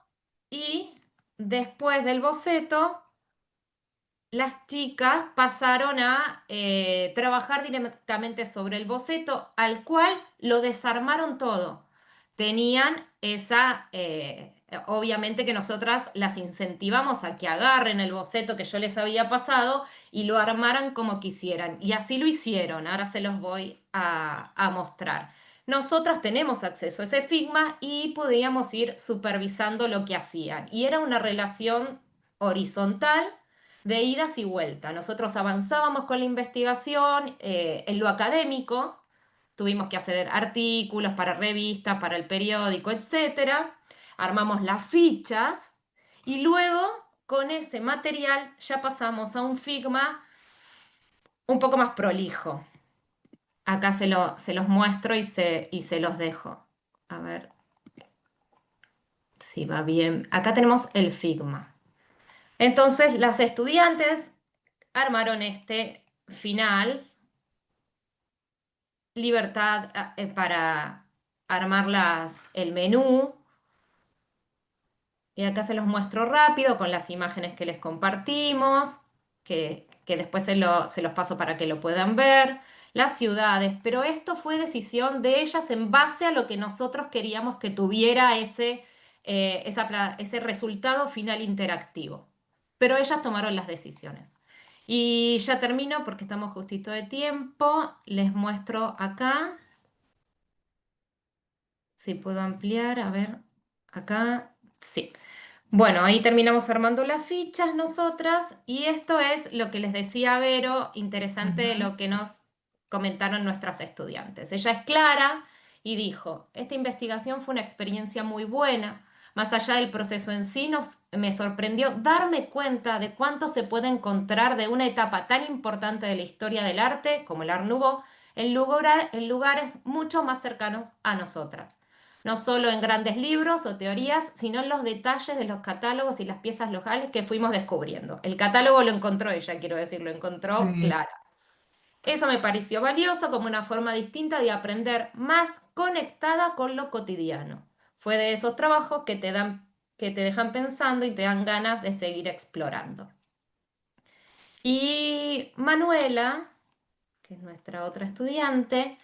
y después del boceto las chicas pasaron a trabajar directamente sobre el boceto, al cual lo desarmaron todo. Tenían obviamente que nosotras las incentivamos a que agarren el boceto que yo les había pasado y lo armaran como quisieran. Y así lo hicieron, ahora se los voy a mostrar. Nosotras tenemos acceso a ese Figma y podíamos ir supervisando lo que hacían. Y era una relación horizontal de idas y vueltas. Nosotros avanzábamos con la investigación en lo académico, tuvimos que hacer artículos para revistas, para el periódico, etcétera. Armamos las fichas y luego con ese material ya pasamos a un Figma un poco más prolijo. Acá se los muestro y se los dejo. A ver si va bien. Acá tenemos el Figma. Entonces, las estudiantes armaron este final, libertad para armar el menú. Y acá se los muestro rápido con las imágenes que les compartimos, que después se los paso para que lo puedan ver. Las ciudades, pero esto fue decisión de ellas en base a lo que nosotros queríamos que tuviera ese resultado final interactivo. Pero ellas tomaron las decisiones. Y ya termino porque estamos justito de tiempo. Les muestro acá. Si puedo ampliar, a ver, acá, sí. Bueno, ahí terminamos armando las fichas nosotras y esto es lo que les decía Vero, interesante de lo que nos comentaron nuestras estudiantes. Ella es Clara y dijo, esta investigación fue una experiencia muy buena. Más allá del proceso en sí, me sorprendió darme cuenta de cuánto se puede encontrar de una etapa tan importante de la historia del arte, como el Art Nouveau, en lugares mucho más cercanos a nosotras. No solo en grandes libros o teorías, sino en los detalles de los catálogos y las piezas locales que fuimos descubriendo. El catálogo lo encontró ella, quiero decir, lo encontró Sí. Clara. Eso me pareció valioso como una forma distinta de aprender más conectada con lo cotidiano. Fue de esos trabajos que te dejan pensando y te dan ganas de seguir explorando. Y Manuela, que es nuestra otra estudiante,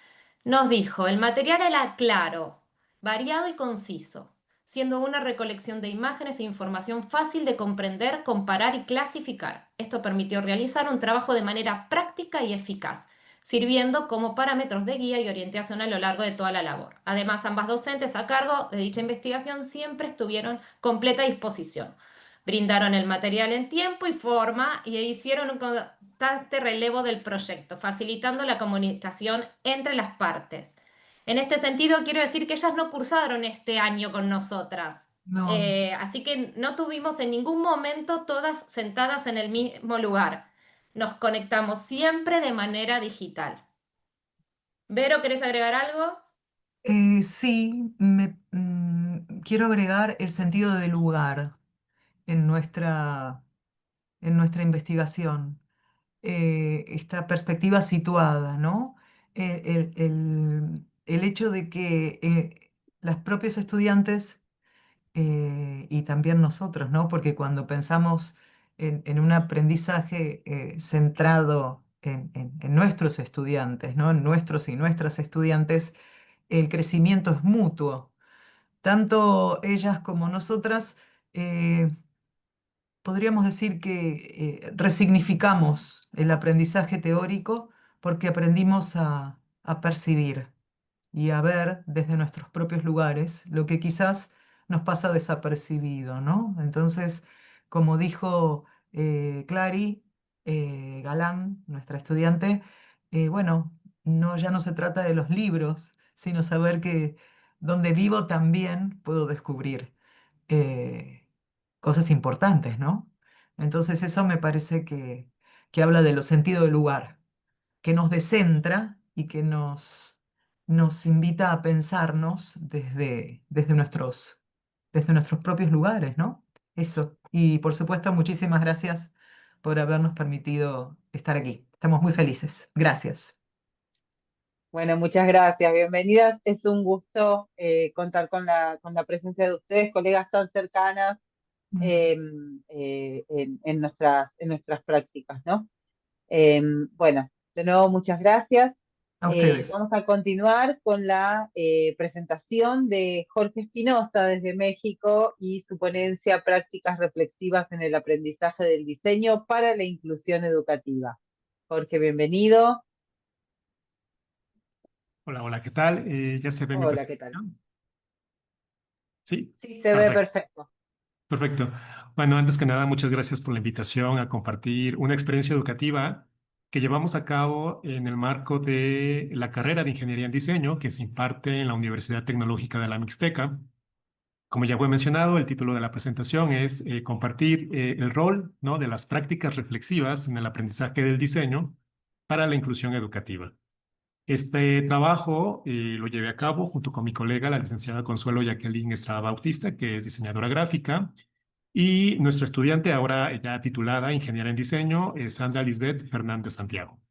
nos dijo, el material era claro, variado y conciso, siendo una recolección de imágenes e información fácil de comprender, comparar y clasificar. Esto permitió realizar un trabajo de manera práctica y eficaz, sirviendo como parámetros de guía y orientación a lo largo de toda la labor. Además, ambas docentes a cargo de dicha investigación siempre estuvieron completa disposición. Brindaron el material en tiempo y forma y hicieron un constante relevo del proyecto, facilitando la comunicación entre las partes. En este sentido, quiero decir que ellas no cursaron este año con nosotras. No. Así que no tuvimos en ningún momento todas sentadas en el mismo lugar. Nos conectamos siempre de manera digital. Vero, ¿querés agregar algo? Sí, quiero agregar el sentido del lugar en en nuestra investigación. Esta perspectiva situada, ¿no? El hecho de que las propios estudiantes y también nosotros, ¿no? Porque cuando pensamos en un aprendizaje centrado en nuestros estudiantes, ¿no? En nuestros y nuestras estudiantes, el crecimiento es mutuo. Tanto ellas como nosotras podríamos decir que resignificamos el aprendizaje teórico porque aprendimos a percibir y a ver desde nuestros propios lugares lo que quizás nos pasa desapercibido, ¿no? Entonces, como dijo Clary Galán, nuestra estudiante, bueno, no, ya no se trata de los libros, sino saber que donde vivo también puedo descubrir eh, cosas importantes, ¿no? Entonces eso me parece que habla de los sentidos del lugar, que nos descentra y que nos invita a pensarnos desde nuestros propios lugares, ¿no? Eso. Y por supuesto, muchísimas gracias por habernos permitido estar aquí. Estamos muy felices. Gracias. Bueno, muchas gracias, bienvenidas. Es un gusto contar con la presencia de ustedes, colegas tan cercanas en nuestras prácticas, ¿no? Bueno, de nuevo, muchas gracias. A ustedes. Vamos a continuar con la presentación de Jorge Espinosa desde México y su ponencia Prácticas reflexivas en el aprendizaje del diseño para la inclusión educativa. Jorge, bienvenido. Hola, hola, ¿qué tal? ¿Ya se ve mi Hola, ¿qué tal? presentación? Sí, Sí, se ve perfecto. perfecto. Bueno, antes que nada, muchas gracias por la invitación a compartir una experiencia educativa que llevamos a cabo en el marco de la carrera de Ingeniería en Diseño que se imparte en la Universidad Tecnológica de la Mixteca. Como ya fue mencionado, el título de la presentación es compartir el rol, ¿no?, de las prácticas reflexivas en el aprendizaje del diseño para la inclusión educativa. Este trabajo lo llevé a cabo junto con mi colega, la licenciada Consuelo Jacqueline Estrada Bautista, que es diseñadora gráfica, y nuestra estudiante, ahora ya titulada ingeniera en diseño, es Sandra Lisbeth Fernández Santiago.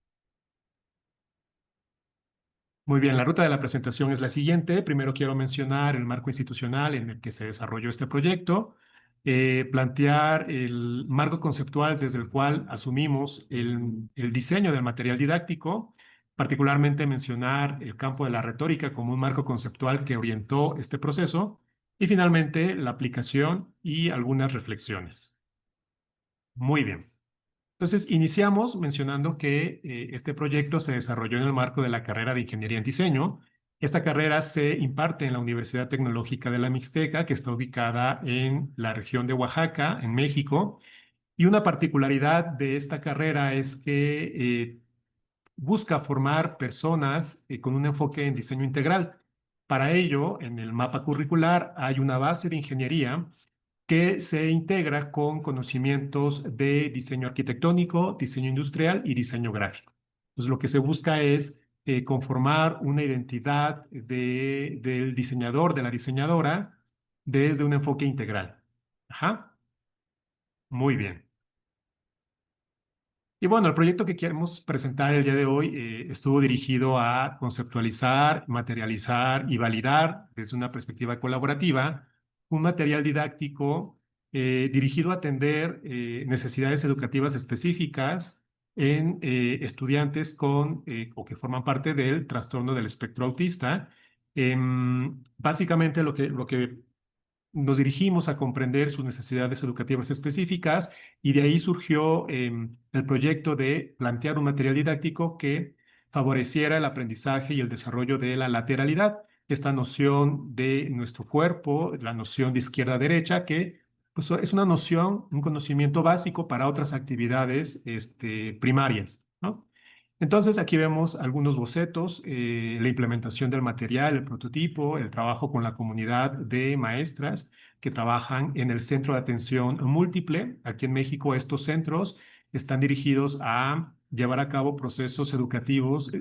Muy bien, la ruta de la presentación es la siguiente. Primero quiero mencionar el marco institucional en el que se desarrolló este proyecto, plantear el marco conceptual desde el cual asumimos el diseño del material didáctico, particularmente mencionar el campo de la retórica como un marco conceptual que orientó este proceso, y finalmente la aplicación y algunas reflexiones. Muy bien. Entonces, iniciamos mencionando que este proyecto se desarrolló en el marco de la carrera de Ingeniería en Diseño Esta carrera se imparte en la Universidad Tecnológica de la Mixteca, que está ubicada en la región de Oaxaca, en México. Y una particularidad de esta carrera es que busca formar personas con un enfoque en diseño integral. Para ello, en el mapa curricular hay una base de ingeniería que se integra con conocimientos de diseño arquitectónico, diseño industrial y diseño gráfico. Entonces, lo que se busca es conformar una identidad del diseñador, de la diseñadora, desde un enfoque integral. Ajá. Muy bien. Y bueno, el proyecto que queremos presentar el día de hoy estuvo dirigido a conceptualizar, materializar y validar desde una perspectiva colaborativa un material didáctico dirigido a atender necesidades educativas específicas en estudiantes con o que forman parte del trastorno del espectro autista. Básicamente lo que nos dirigimos a comprender sus necesidades educativas específicas y de ahí surgió el proyecto de plantear un material didáctico que favoreciera el aprendizaje y el desarrollo de la lateralidad, esta noción de nuestro cuerpo, la noción de izquierda-derecha, que pues, es una noción, un conocimiento básico para otras actividades primarias, ¿no? Entonces, aquí vemos algunos bocetos, la implementación del material, el prototipo, el trabajo con la comunidad de maestras que trabajan en el Centro de Atención Múltiple. Aquí en México, estos centros están dirigidos a llevar a cabo procesos educativos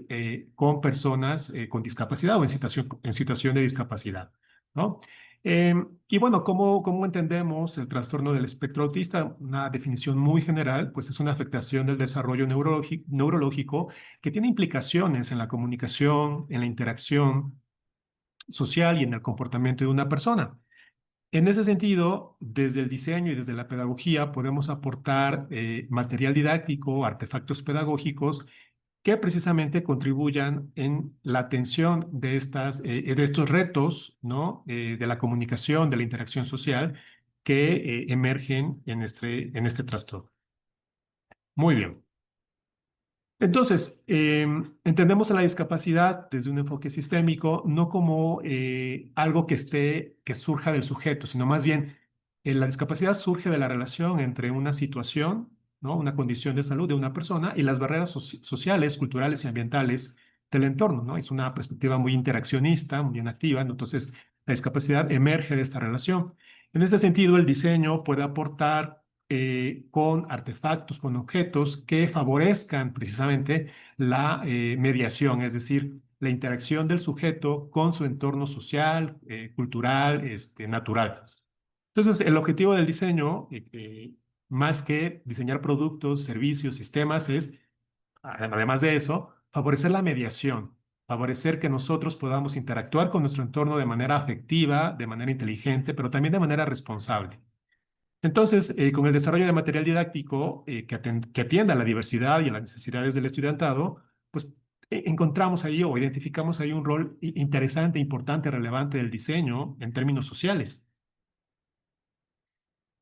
con personas con discapacidad o en situación de discapacidad, ¿no? Y bueno, ¿cómo entendemos el trastorno del espectro autista? Una definición muy general, pues es una afectación del desarrollo neurológico que tiene implicaciones en la comunicación, en la interacción social y en el comportamiento de una persona. En ese sentido, desde el diseño y desde la pedagogía podemos aportar material didáctico, artefactos pedagógicos que precisamente contribuyan en la atención de estos retos, ¿no? De la comunicación, de la interacción social que emergen en este trastorno. Muy bien. Entonces, entendemos a la discapacidad desde un enfoque sistémico, no como algo que surja del sujeto, sino más bien la discapacidad surge de la relación entre una situación, ¿no? Una condición de salud de una persona y las barreras sociales, culturales y ambientales del entorno, ¿no? Es una perspectiva muy interaccionista, muy bien activa, ¿no? Entonces, la discapacidad emerge de esta relación. En ese sentido, el diseño puede aportar con artefactos, con objetos que favorezcan precisamente la mediación, es decir, la interacción del sujeto con su entorno social, cultural, natural. Entonces, el objetivo del diseño, más que diseñar productos, servicios, sistemas, es, además de eso, favorecer la mediación, favorecer que nosotros podamos interactuar con nuestro entorno de manera afectiva, de manera inteligente, pero también de manera responsable. Entonces, con el desarrollo de material didáctico que atienda a la diversidad y a las necesidades del estudiantado, pues encontramos ahí o identificamos ahí un rol interesante, importante, relevante del diseño en términos sociales.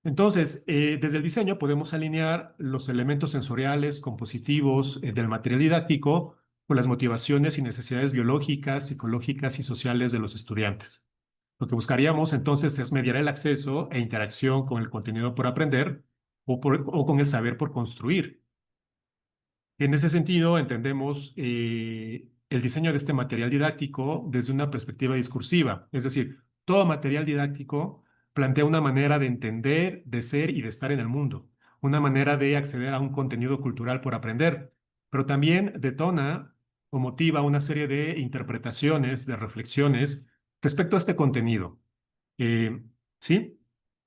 Entonces, desde el diseño podemos alinear los elementos sensoriales, compositivos del material didáctico con las motivaciones y necesidades biológicas, psicológicas y sociales de los estudiantes. Lo que buscaríamos entonces es mediar el acceso e interacción con el contenido por aprender o con el saber por construir. En ese sentido, entendemos el diseño de este material didáctico desde una perspectiva discursiva, es decir, todo material didáctico plantea una manera de entender, de ser y de estar en el mundo, una manera de acceder a un contenido cultural por aprender, pero también detona o motiva una serie de interpretaciones, de reflexiones respecto a este contenido. ¿Sí?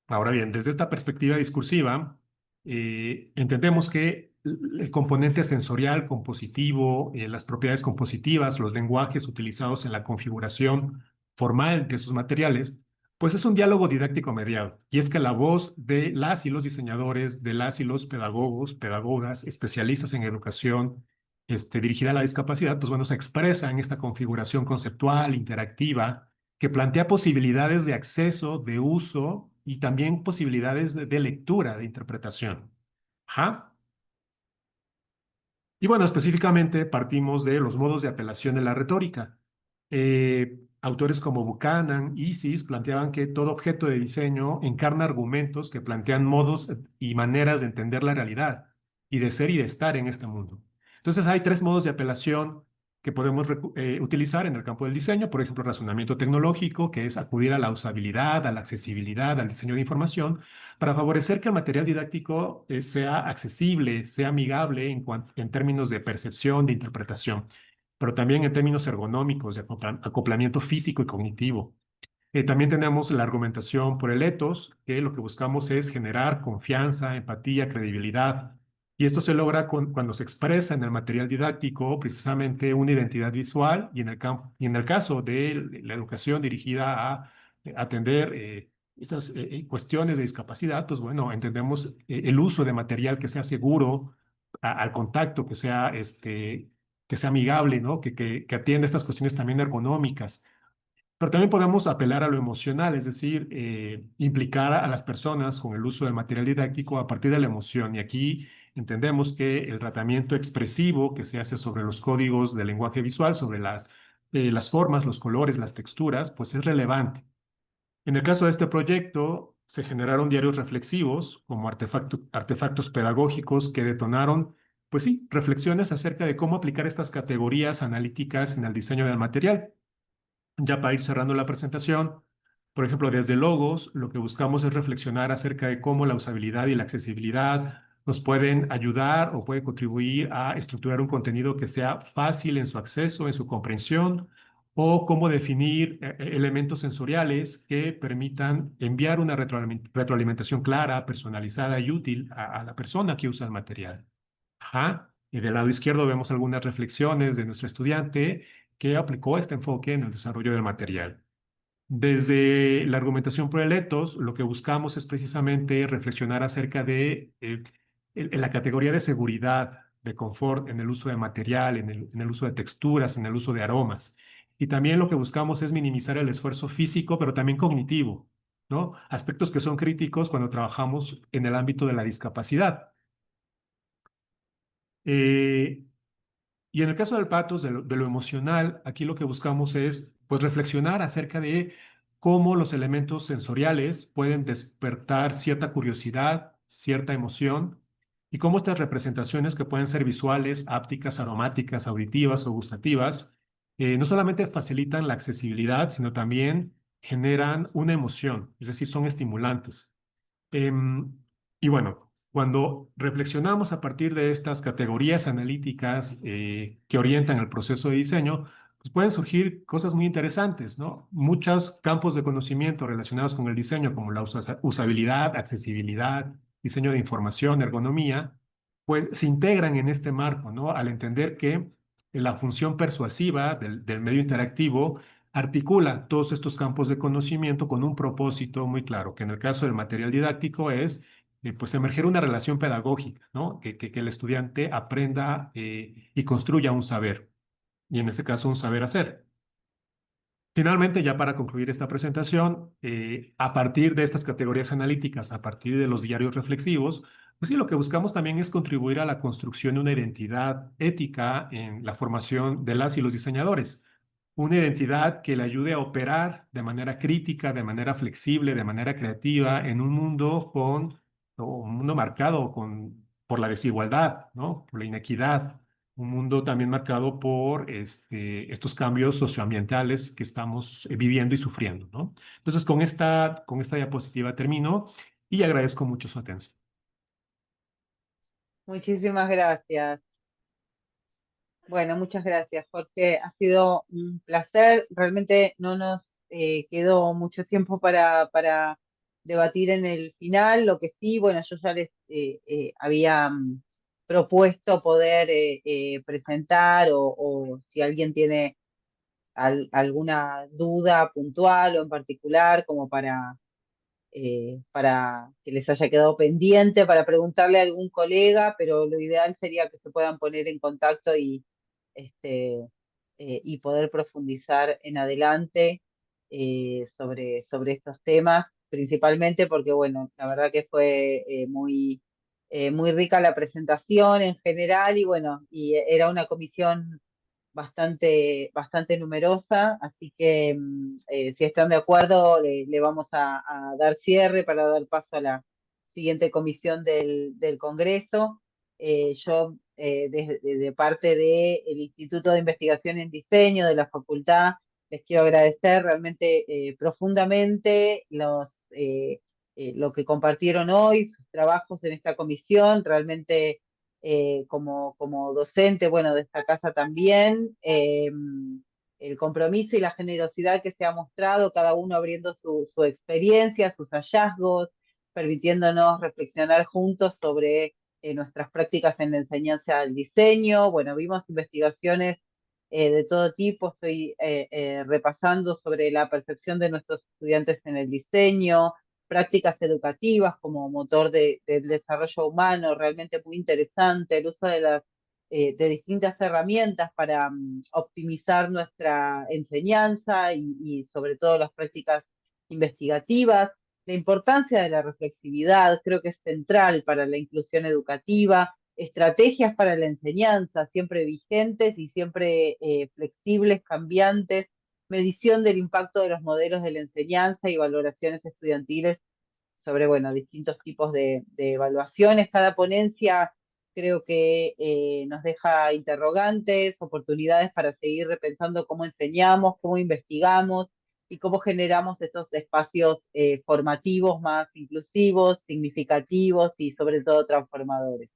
Ahora bien, desde esta perspectiva discursiva, entendemos que el componente sensorial, compositivo, las propiedades compositivas, los lenguajes utilizados en la configuración formal de sus materiales, pues es un diálogo didáctico mediado. Y es que la voz de las y los diseñadores, de las y los pedagogos, pedagogas, especialistas en educación, dirigida a la discapacidad, pues bueno, se expresa en esta configuración conceptual, interactiva, que plantea posibilidades de acceso, de uso y también posibilidades de lectura, de interpretación. Ajá. Y bueno, específicamente partimos de los modos de apelación de la retórica. Autores como Buchanan, Isis, planteaban que todo objeto de diseño encarna argumentos que plantean modos y maneras de entender la realidad y de ser y de estar en este mundo. Entonces hay tres modos de apelación que podemos utilizar en el campo del diseño. Por ejemplo, razonamiento tecnológico, que es acudir a la usabilidad, a la accesibilidad, al diseño de información, para favorecer que el material didáctico sea accesible, sea amigable en términos de percepción, de interpretación, pero también en términos ergonómicos, de acoplamiento físico y cognitivo. También tenemos la argumentación por el ethos, que lo que buscamos es generar confianza, empatía, credibilidad. Y esto se logra cuando se expresa en el material didáctico precisamente una identidad visual y y en el caso de la educación dirigida a atender estas cuestiones de discapacidad, pues bueno, entendemos el uso de material que sea seguro al contacto, que sea amigable, ¿no? Que atienda estas cuestiones también ergonómicas. Pero también podemos apelar a lo emocional, es decir, implicar a las personas con el uso del material didáctico a partir de la emoción. Y aquí entendemos que el tratamiento expresivo que se hace sobre los códigos del lenguaje visual, sobre las formas, los colores, las texturas, pues es relevante. En el caso de este proyecto, se generaron diarios reflexivos como artefactos pedagógicos que detonaron, pues sí, reflexiones acerca de cómo aplicar estas categorías analíticas en el diseño del material. Ya para ir cerrando la presentación, por ejemplo, desde Logos, lo que buscamos es reflexionar acerca de cómo la usabilidad y la accesibilidad nos pueden ayudar o puede contribuir a estructurar un contenido que sea fácil en su acceso, en su comprensión, o cómo definir elementos sensoriales que permitan enviar una retroalimentación clara, personalizada y útil a la persona que usa el material. Ajá. Y del lado izquierdo vemos algunas reflexiones de nuestro estudiante que aplicó este enfoque en el desarrollo del material. Desde la argumentación por el ethos, lo que buscamos es precisamente reflexionar acerca de la categoría de seguridad, de confort en el uso de material, en el uso de texturas, en el uso de aromas. Y también lo que buscamos es minimizar el esfuerzo físico, pero también cognitivo, ¿no? Aspectos que son críticos cuando trabajamos en el ámbito de la discapacidad. Y en el caso del pathos, de lo emocional, aquí lo que buscamos es pues, reflexionar acerca de cómo los elementos sensoriales pueden despertar cierta curiosidad, cierta emoción, y cómo estas representaciones que pueden ser visuales, ápticas, aromáticas, auditivas o gustativas, no solamente facilitan la accesibilidad, sino también generan una emoción, es decir, son estimulantes. Em, y bueno, cuando reflexionamos a partir de estas categorías analíticas que orientan el proceso de diseño, pues pueden surgir cosas muy interesantes, ¿no? Muchos campos de conocimiento relacionados con el diseño, como la usabilidad, accesibilidad, diseño de información, ergonomía, pues se integran en este marco, ¿no? Al entender que la función persuasiva del medio interactivo articula todos estos campos de conocimiento con un propósito muy claro, que en el caso del material didáctico es pues emerger una relación pedagógica, ¿no? Que el estudiante aprenda y construya un saber, y en este caso un saber hacer. Finalmente, ya para concluir esta presentación, a partir de estas categorías analíticas, a partir de los diarios reflexivos, pues sí, lo que buscamos también es contribuir a la construcción de una identidad ética en la formación de las y los diseñadores. Una identidad que le ayude a operar de manera crítica, de manera flexible, de manera creativa en un mundo o un mundo marcado por la desigualdad, ¿no? Por la inequidad, un mundo también marcado por estos cambios socioambientales que estamos viviendo y sufriendo, ¿no? Entonces, con esta diapositiva termino y agradezco mucho su atención. Muchísimas gracias. Bueno, muchas gracias, Jorge. Ha sido un placer. Realmente no nos quedó mucho tiempo para debatir en el final. Lo que sí, bueno, yo ya les había propuesto poder presentar o si alguien tiene alguna duda puntual o en particular, como para que les haya quedado pendiente, para preguntarle a algún colega, pero lo ideal sería que se puedan poner en contacto y poder profundizar en adelante sobre estos temas, principalmente porque, bueno, la verdad que fue muy rica la presentación en general y, bueno, y era una comisión bastante numerosa, así que si están de acuerdo, le vamos a dar cierre para dar paso a la siguiente comisión del Congreso. Yo, de parte del Instituto de Investigación en Diseño de la Facultad, les quiero agradecer realmente profundamente lo que compartieron hoy, sus trabajos en esta comisión. Realmente como docente, bueno, de esta casa también, el compromiso y la generosidad que se ha mostrado, cada uno abriendo su experiencia, sus hallazgos, permitiéndonos reflexionar juntos sobre nuestras prácticas en la enseñanza del diseño. Bueno, vimos investigaciones de todo tipo. Estoy repasando sobre la percepción de nuestros estudiantes en el diseño, prácticas educativas como motor del desarrollo humano, realmente muy interesante, el uso de distintas herramientas para optimizar nuestra enseñanza y sobre todo las prácticas investigativas. La importancia de la reflexividad creo que es central para la inclusión educativa, estrategias para la enseñanza siempre vigentes y siempre flexibles, cambiantes, medición del impacto de los modelos de la enseñanza y valoraciones estudiantiles sobre, bueno, distintos tipos de evaluaciones. Cada ponencia creo que nos deja interrogantes, oportunidades para seguir repensando cómo enseñamos, cómo investigamos y cómo generamos estos espacios formativos más inclusivos, significativos y sobre todo transformadores.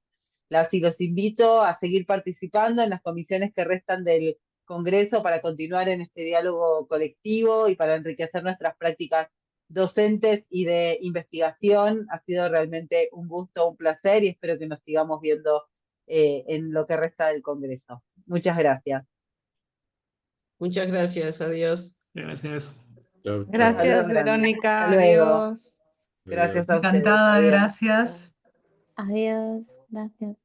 Y los invito a seguir participando en las comisiones que restan del Congreso para continuar en este diálogo colectivo y para enriquecer nuestras prácticas docentes y de investigación. Ha sido realmente un gusto, un placer y espero que nos sigamos viendo en lo que resta del Congreso. Muchas gracias. Muchas gracias, adiós. Gracias. Chau, chau. Gracias, Verónica. Hasta luego. Adiós. Gracias a ustedes. Encantada, Adiós. gracias. Adiós, gracias.